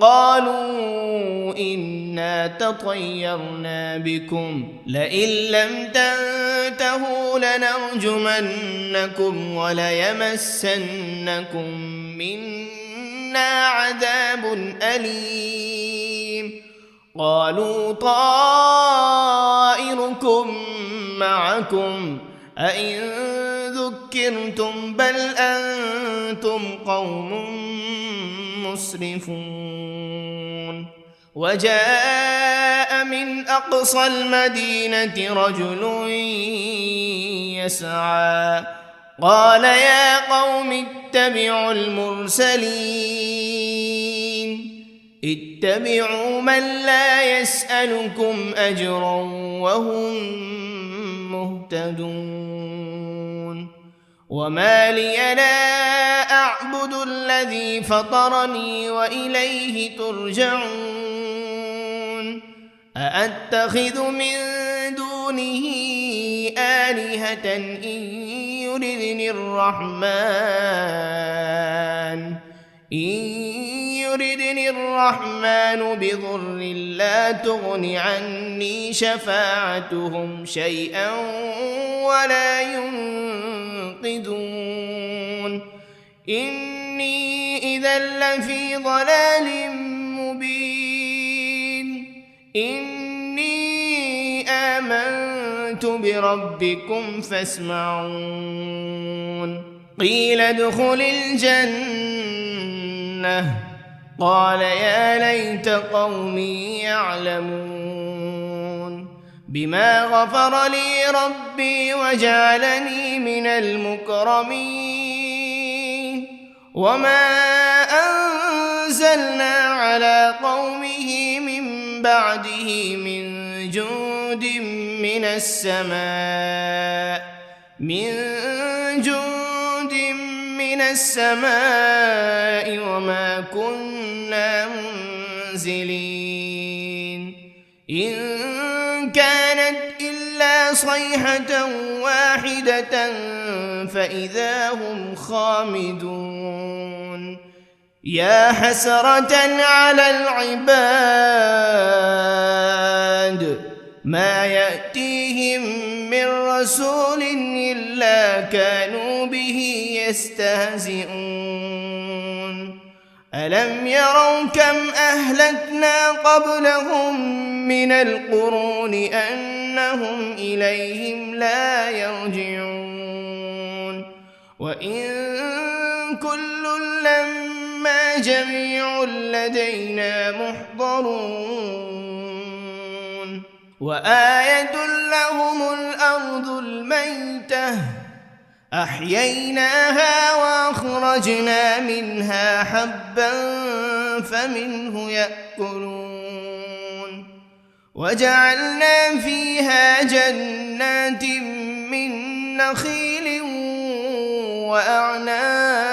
قالوا إنا تطيرنا بكم لئن لم تنتهوا لنرجمنكم وليمسنكم منا عذاب أليم قالوا طائركم معكم أئن ذكرتم بل أنتم قوم مسرفون وجاء من أقصى المدينة رجل يسعى قال يا قوم اتبعوا المرسلين اتبعوا من لا يسألكم أجرا وهم مهتدون وما لي لا أعبد الذي فطرني وإليه ترجعون أأتخذ من دونه آلهة إن يردني الرحمن بضر لا تغن عني شفاعتهم شيئا ولا ينقذون إني إذا لفي ضلال مبين إني آمنت بربكم فاسمعون قيل ادخل الجنة قال يا ليت قومي يعلمون بما غفر لي ربي وجعلني من المكرمين وما أنزلنا على قومه من بعده من جند من السماء وما كنا منزلين إن كانت إلا صيحة واحدة فإذا هم خامدون يا حسرة على العباد ما يأتيهم من رسول إلا كانوا به يستهزئون ألم يروا كم أهلكنا قبلهم من القرون أنهم إليهم لا يرجعون وإن كل لما جميع لدينا محضرون وآية لهم الأرض الميتة أحييناها وأخرجنا منها حبا فمنه يأكلون وجعلنا فيها جنات من نخيل وأعناب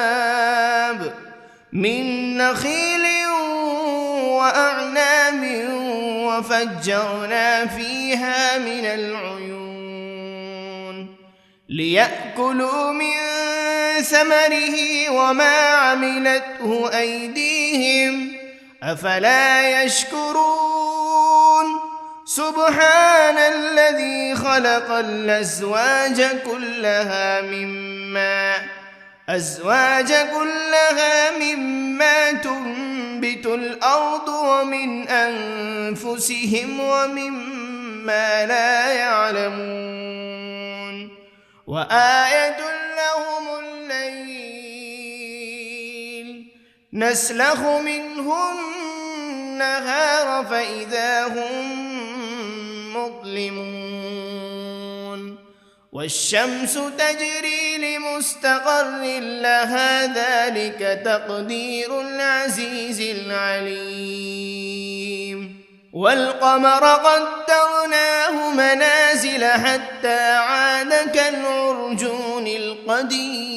وفجرنا فيها من العيون ليأكلوا من ثمره وما عملته أيديهم أفلا يشكرون سبحان الذي خلق الأزواج كلها مما تنبت الأرض ومن أنفسهم ومما لا يعلمون وآية لهم الليل نسلخ منه النهار فإذا هم مظلمون والشمس تجري لمستقر لها ذلك تقدير العزيز العليم والقمر قدرناه منازل حتى عاد كالعرجون القديم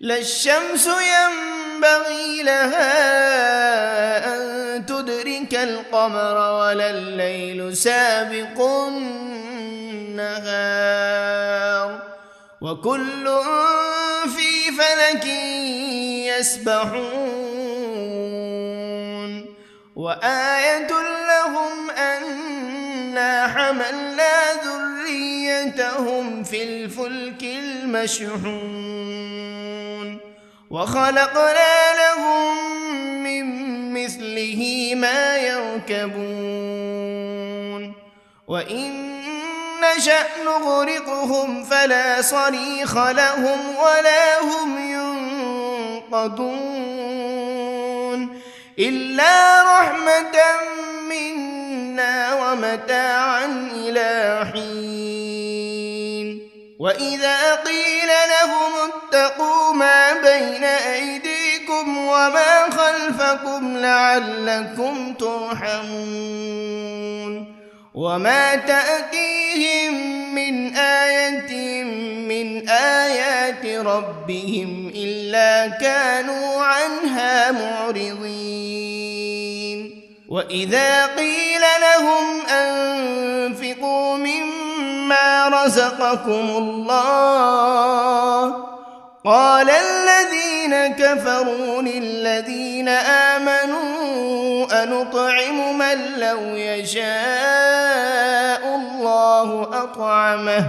لا الشمس ينبغي لها أن تدرك القمر ولا الليل سابق النهار وكل في فلك يسبحون وآية لهم أنا حملنا ذريتهم في الفلك المشحون وخلقنا لهم من مثله ما يركبون وإن نشأ نغرقهم فلا صريخ لهم ولا هم ينقذون إلا رحمة منا ومتاعا إلى حين وإذا قيل لهم اتقوا ما بين أيديكم وما خلفكم لعلكم ترحمون وما تأتيهم من آية من آيات ربهم إلا كانوا عنها معرضين وإذا قيل لهم أنفقوا مما رزقكم الله قال الذين كفروا للذين آمنوا أنطعم من لو يشاء الله أطعمه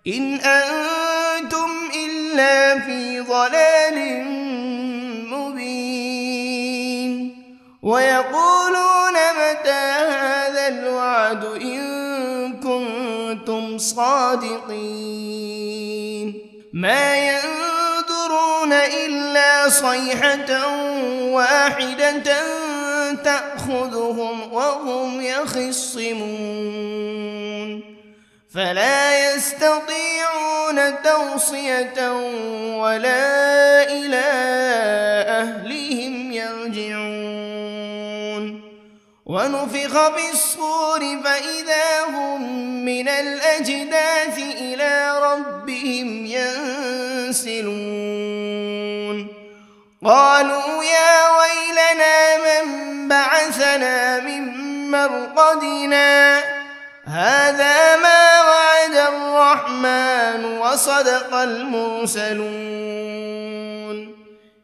إن أنتم إلا في ضلال مبين ويقولون متى هذا الوعد إن كنتم صادقين ما ينظرون إلا صيحة واحدة تأخذهم وهم يخصمون فلا يستطيعون توصية ولا إلى أهلهم يرجعون ونفخ بالصور فإذا هم من الأجداث إلى ربهم ينسلون قالوا يا ويلنا من بعثنا من مرقدنا هذا ما وعد الرحمن وصدق المرسلون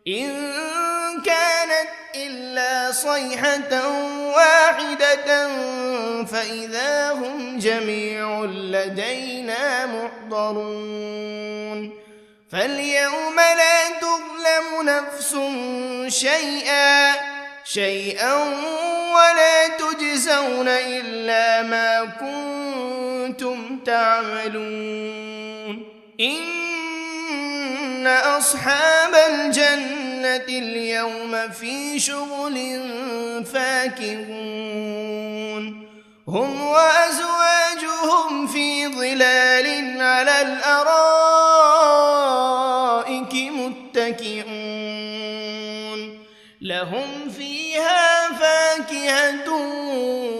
إن كانت إلا صيحة واحدة فإذا هم جميع لدينا محضرون فاليوم لا تظلم نفس شيئا ولا تجزون إلا ما كنتم تعملون إن أصحاب الجنة اليوم في شغل فاكهون هم وأزواجهم في ظلال على الأرائك متكئون لهم فيها فاكهة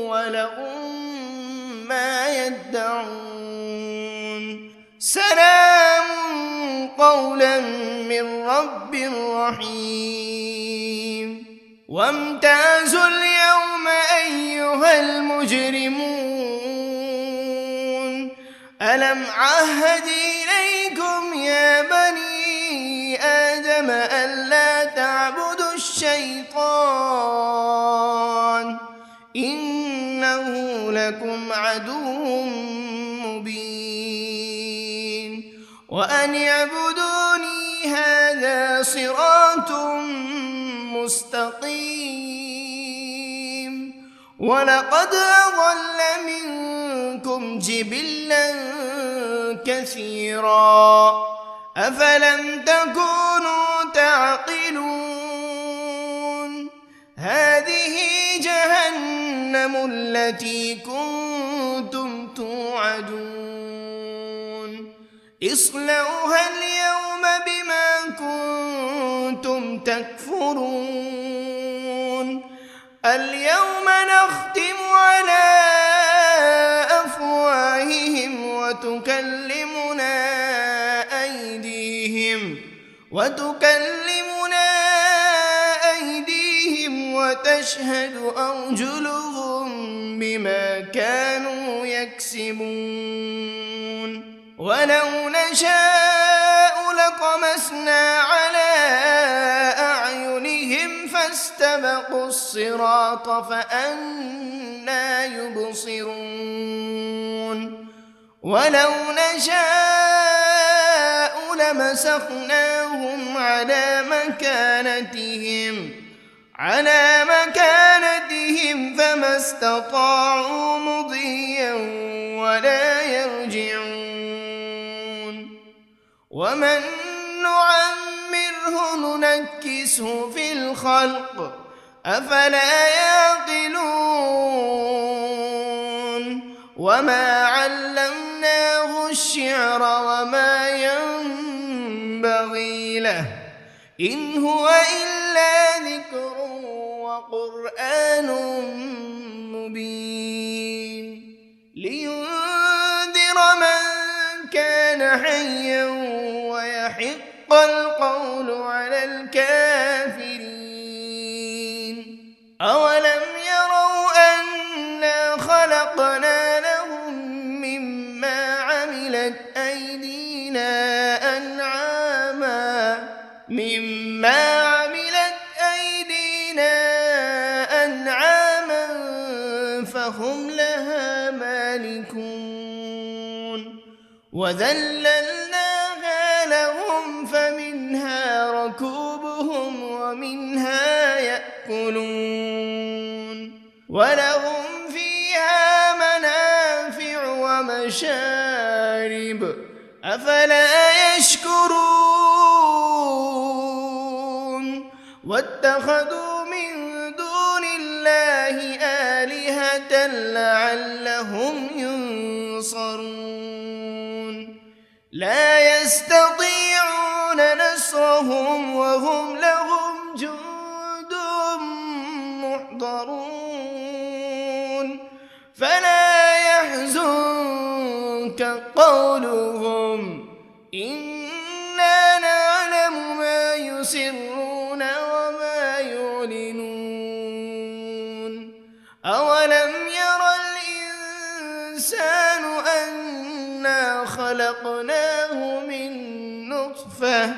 ولهم ما يدعون سلام قولا من رب رحيم وامتازوا اليوم أيها المجرمون ألم عهد إليكم يا بني آدم ألا تعبدوا الشيطان إنه لكم عدو مبين وأن اعبدوني هذا صراط مستقيم ولقد أضل منكم جبلا كثيرا أفلم تكونوا تعقلون هذه جهنم التي كنتم توعدون اصلوها اليوم بما كنتم تكفرون اليوم نختم على أفواههم وتكلمنا أيديهم وتشهد أرجلهم بما كانوا يكسبون ولو نشاء لطمسنا على أعينهم فاستبقوا الصراط فأنى يبصرون ولو نشاء لمسخناهم على مكانتهم فما استطاعوا مضيا ولا يرجعون ومن نعمره ننكسه في الخلق أفلا يعقلون وما علمناه الشعر وما ينبغي له إن هو إلا ذكر وقرآن مبين لينذر من كان حيا ويحق القول على الكافرين أولم يروا أنا خلقنا لهم مما عملت أيدينا أنعاما فهم لها مالكون وذللناها لهم فمنها ركوبهم ومنها يأكلون ولهم فيها منافع ومشارب أفلا يشكرون واتخذوا من دون الله آلهة لعلهم ينصرون لا يستطيعون نصرهم وهم لهم جند محضرون فلا يحزنك قولهم إنا نعلم ما يسرون وما يعلنون أولم ير الإنسان أنا خلقناه من نطفة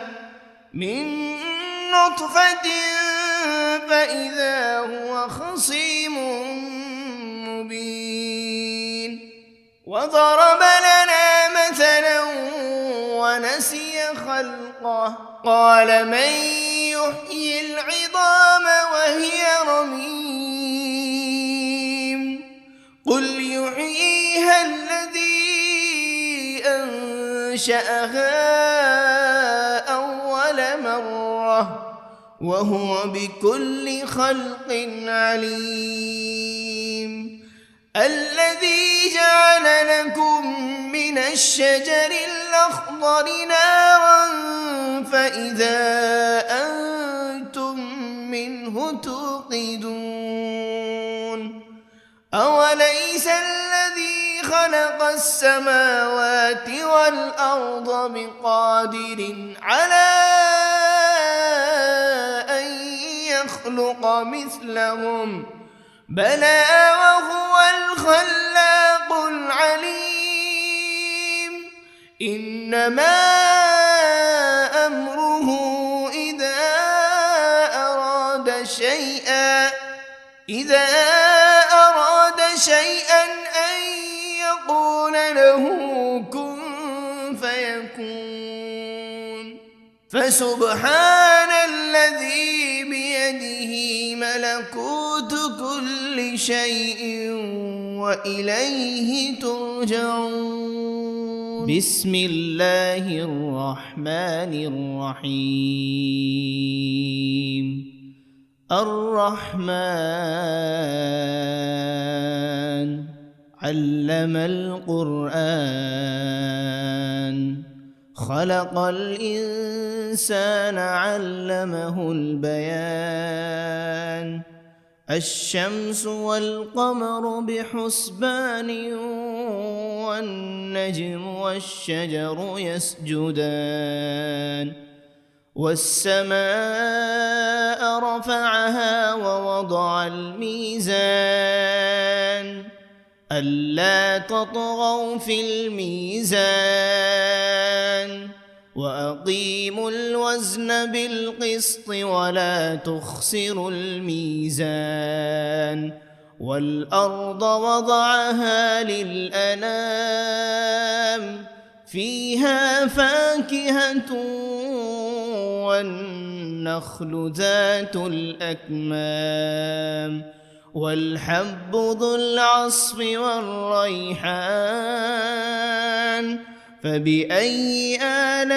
فإذا هو خصيم مبين وضرب لنا مثلا ونسي خلقه قال من يحيي العظام وهي رميم قل يحييها الذي أنشأها أول مرة وهو بكل خلق عليم الذي جعل لكم من الشجر الأخضر نارا فإذا أنتم منه توقدون أوليس الذي خلق السماوات والأرض بقادر على أن يخلق مثلهم بلى وهو الخلاق العليم إنما أمره إذا أراد شيئا أن يقول له كن فيكون فسبحان الذي بيده ملكوت كل شيء وإليه ترجعون بسم الله الرحمن الرحيم الرحمن علم القرآن خلق الإنسان علمه البيان الشمس والقمر بحسبان والنجم والشجر يسجدان والسماء رفعها ووضع الميزان ألا تطغوا في الميزان وأقيموا الوزن بالقسط ولا تخسروا الميزان والأرض وضعها للأنام فيها فاكهة والنخل ذات الأكمام والحب ذو العصف والريحان فبأي آلاء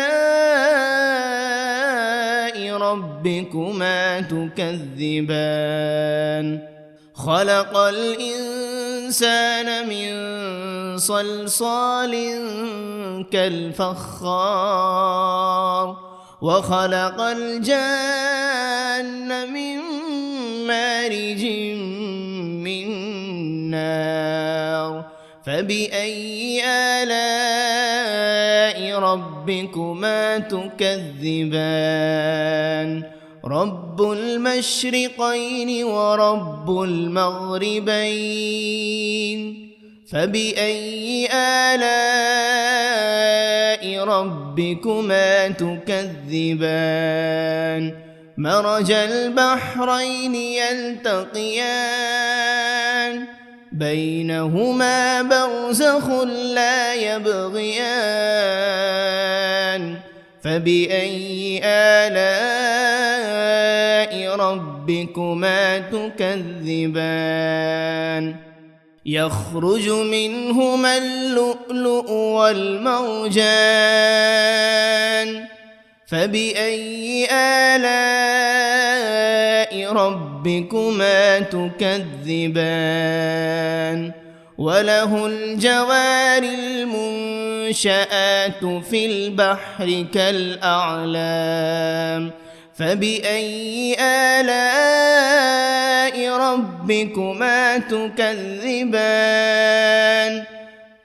ربكما تكذبان خلق الإنسان من صلصال كالفخار وخلق الجان من مارج من نار فبأي آلاء ربكما تكذبان رب المشرقين ورب المغربين فبأي آلاء ربكما تكذبان مرج البحرين يلتقيان بينهما برزخ لا يبغيان فبأي آلاء ربكما تكذبان يخرج منهما اللؤلؤ والمرجان فبأي آلاء ربكما تكذبان وله الجوار المنشآت في البحر كالأعلام فبأي آلاء ربكما تكذبان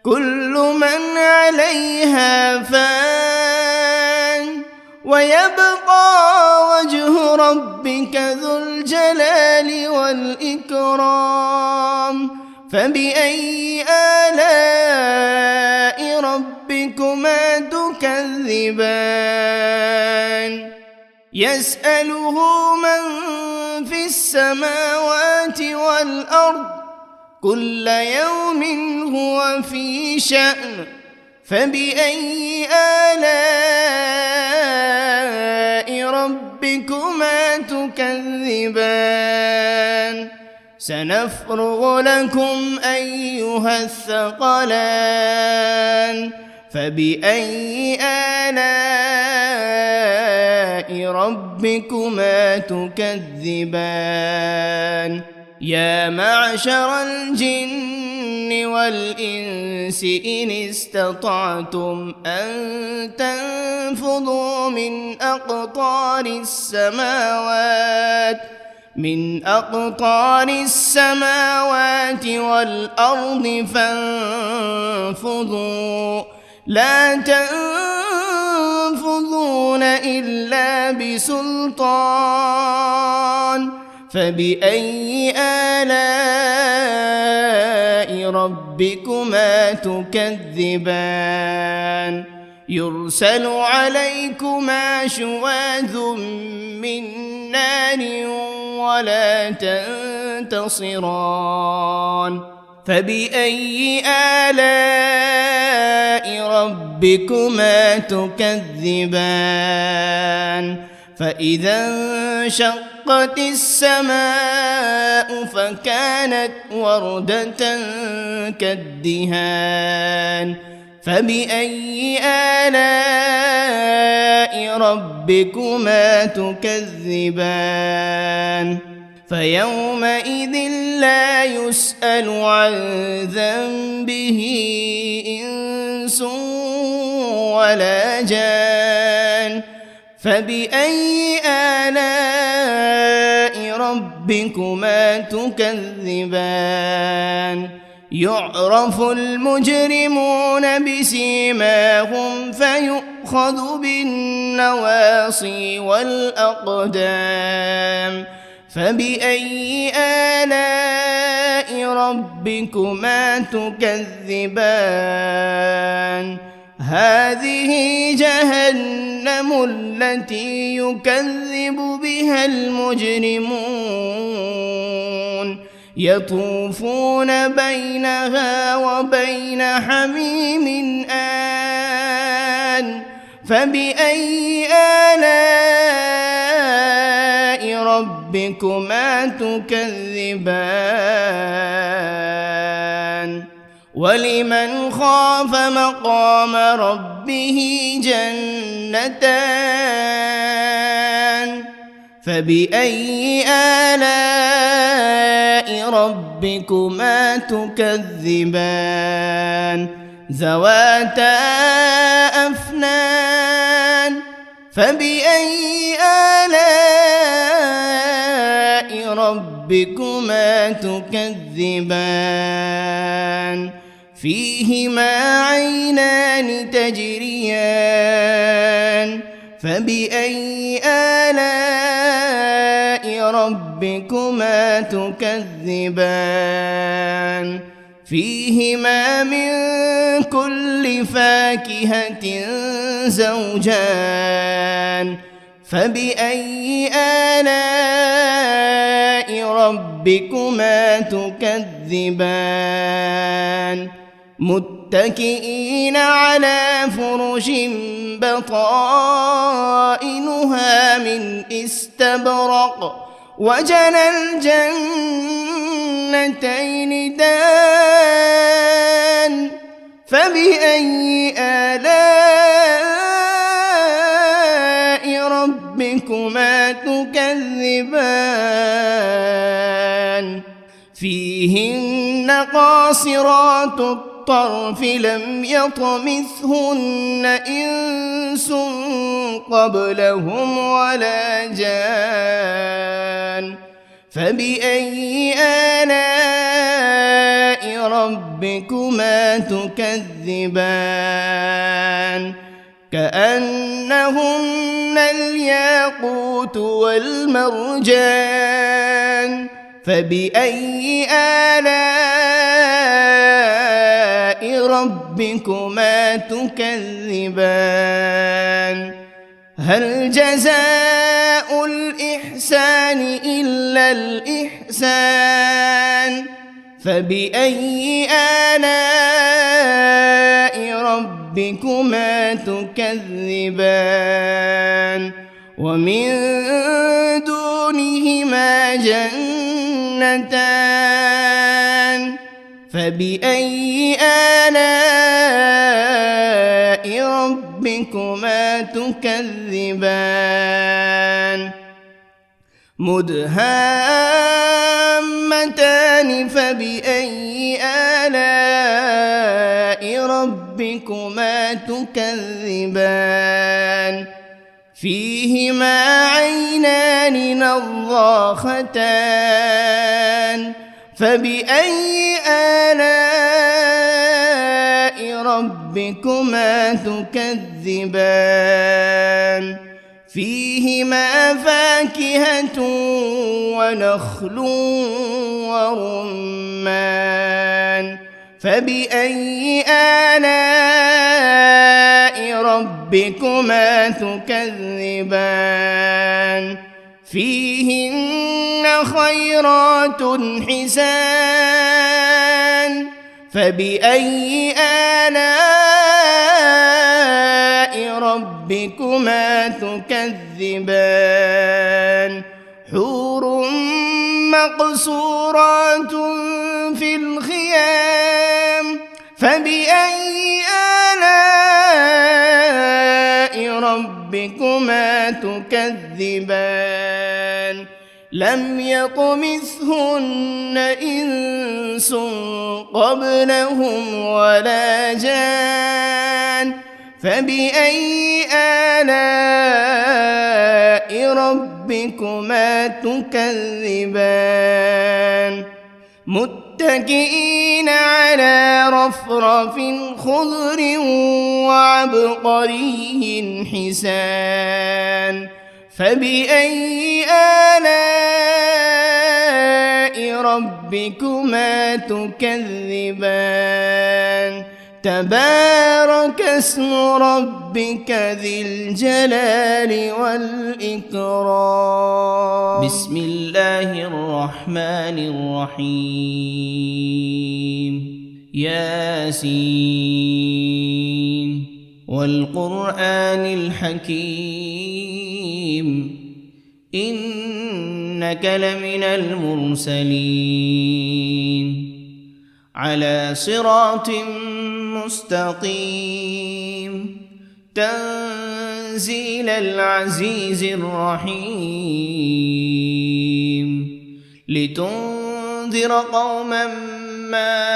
كل من عليها فان ويبقى وجه ربك ذو الجلال والإكرام فبأي آلاء ربكما تكذبان يسأله من في السماوات والأرض كل يوم هو في شأن فبأي آلاء ربكما تكذبان سنفرغ لكم أيها الثقلان فبأي آلاء ربكما تكذبان يا معشر الجن والإنس إن استطعتم أن تنفذوا من أقطار السماوات والأرض فانفذوا لا تنفذون إلا بسلطان فبأي آلاء ربكما تكذبان يرسل عليكما شواذ من نار ولا تنتصران فبأي آلاء ربكما تكذبان فإذا انشقت السماء فكانت وردة كالدهان فبأي آلاء ربكما تكذبان فيومئذ لا يسأل عن ذنبه إنس ولا جان فبأي آلاء ربكما تكذبان يعرف المجرمون بسيماهم فيؤخذ بالنواصي والأقدام فبأي آلاء ربكما تكذبان هذه جهنم التي يكذب بها المجرمون يطوفون بينها وبين حميم آن فبأي آلاء ربكما تكذبان ولمن خاف مقام ربه جنتان فبأي آلاء ربكما تكذبان ذواتا أفنان فبأي آلاء ربكما تكذبان فيهما عينان تجريان فبأي آلاء ربكما تكذبان فيهما من كل فاكهة زوجان فبأي آلاء ربكما تكذبان متكئين على فرش بطائنها من استبرق وجنى الجنتين دان فبأي آلاء ربكما تكذبان فيهن قاصرات الطرف لم يطمثهن إنس قبلهم ولا جان فبأي آلاء ربكما تكذبان كأنهن الياقوت والمرجان فبأي آلاء ربكما تكذبان هل جزاء الإحسان إلا الإحسان فبأي آلاء ربكما تكذبان ومن دونهما جنتان فبأي آلاء ربكما تكذبان مدهامتان فبأي آلاء ربكما تكذبان فيهما عينان نضاختان فبأي آلاء ربكما تكذبان فيهما فاكهة ونخل ورمان فبأي آلاء ربكما تكذبان فيهن خيرات حسان فبأي آلاء ربكما تكذبان حور مقصورات في الخيام فبأي آلاء ربكما تكذبان لم يطمثهن إنس قبلهم ولا جان فبأي آلاء ربكما تكذبان متكئين على رفرف خضر وعبقري حسان فبأي آلاء ربكما تكذبان تبارك اسم ربك ذي الجلال والإكرام. بسم الله الرحمن الرحيم. ياسين والقرآن الحكيم إنك لمن المرسلين على صراط مستقيم تنزيل العزيز الرحيم لتنذر قوما ما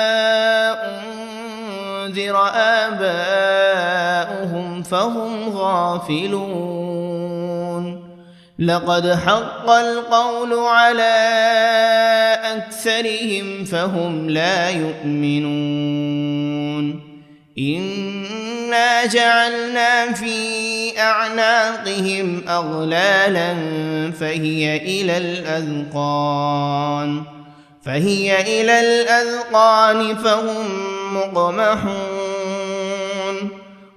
أنذر آباؤهم فهم غافلون لقد حق القول على أكثرهم فهم لا يؤمنون إنا جعلنا في أعناقهم أغلالا فهي إلى الأذقان فهم مقمحون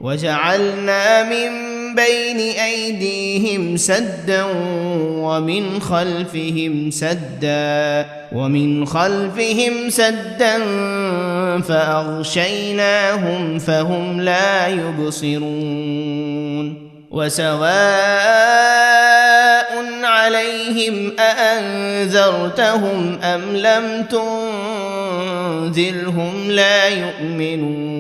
وجعلنا من بين أيديهم سدا ومن خلفهم سدا فأغشيناهم فهم لا يبصرون وسواء عليهم أأنذرتهم أم لم تنذرهم لا يؤمنون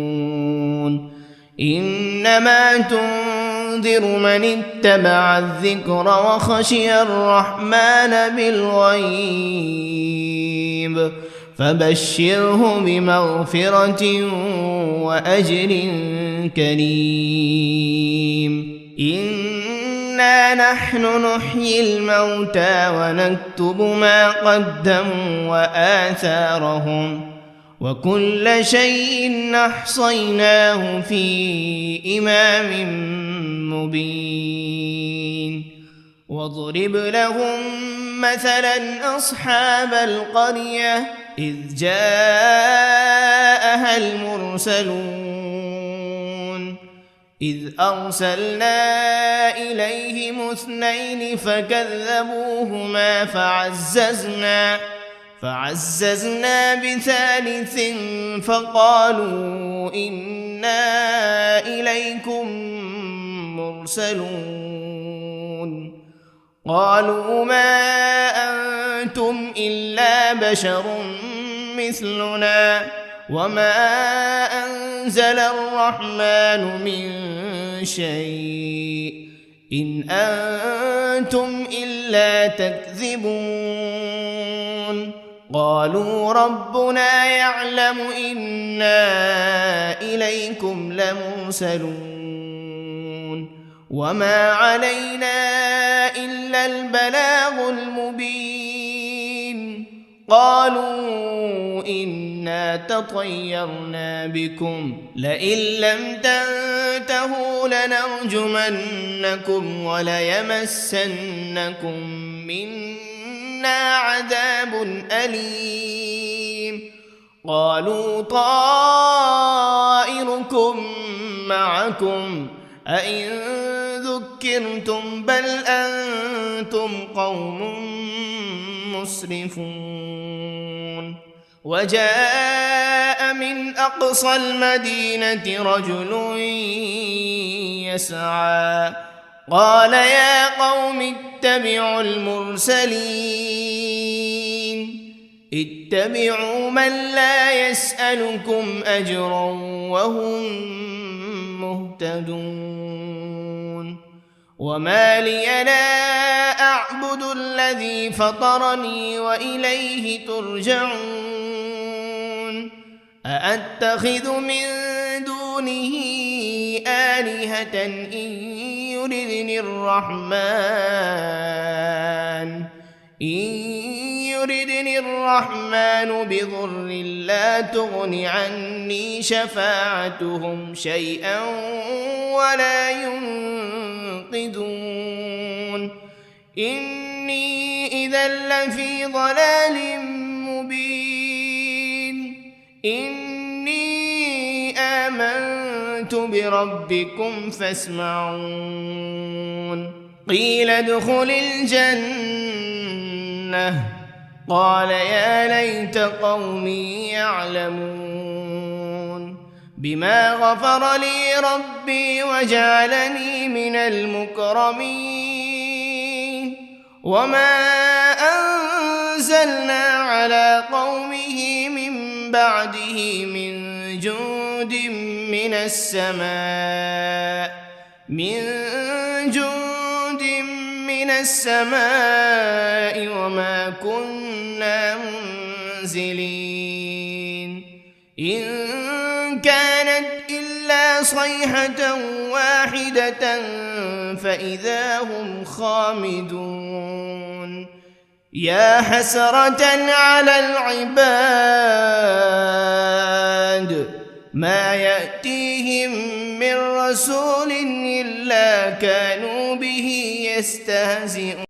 إنما تنذر من اتبع الذكر وخشي الرحمن بالغيب فبشره بمغفرة وأجر كريم. إنا نحن نحيي الموتى ونكتب ما قدموا وآثارهم وكل شيء أحصيناه في إمام مبين. واضرب لهم مثلا أصحاب القرية إذ جاءها المرسلون إذ أرسلنا إليهم 2 فكذبوهما فعززنا بثالث فقالوا إنا إليكم مرسلون قالوا ما أنتم إلا بشر مثلنا وما أنزل الرحمن من شيء إن أنتم إلا تكذبون قالوا ربنا يعلم إنا إليكم لمرسلون وما علينا إلا البلاغ المبين. قالوا إنا تطيرنا بكم لئن لم تنتهوا لنرجمنكم وليمسنكم منا عذاب أليم. قالوا طائركم معكم أئن ذكرتم بل أنتم قوم مسرفون. وجاء من أقصى المدينة رجل يسعى قال يا قوم اتبعوا المرسلين اتبعوا من لا يسألكم أجرا وهم مهتدون. وما لي لا أعبد الذي فطرني وإليه ترجعون. أأتخذ من دونه آلهة إن يردني الرحمن بضر لا تغن عني شفاعتهم شيئا ولا ينقذون. إني إذا لفي ضلال مبين. إني آمنت بربكم فاسمعون قيل ادخل الجنة قال يا ليت قومي يعلمون بما غفر لي ربي وجعلني من المكرمين وما أنزلنا على قومه من بعده من جند من السماء وما كنا منزلين إن كانت إلا صيحة واحدة فإذا هم خامدون يا حسرة على العباد ما يأتيهم من رسول إلا كانوا به يستهزئون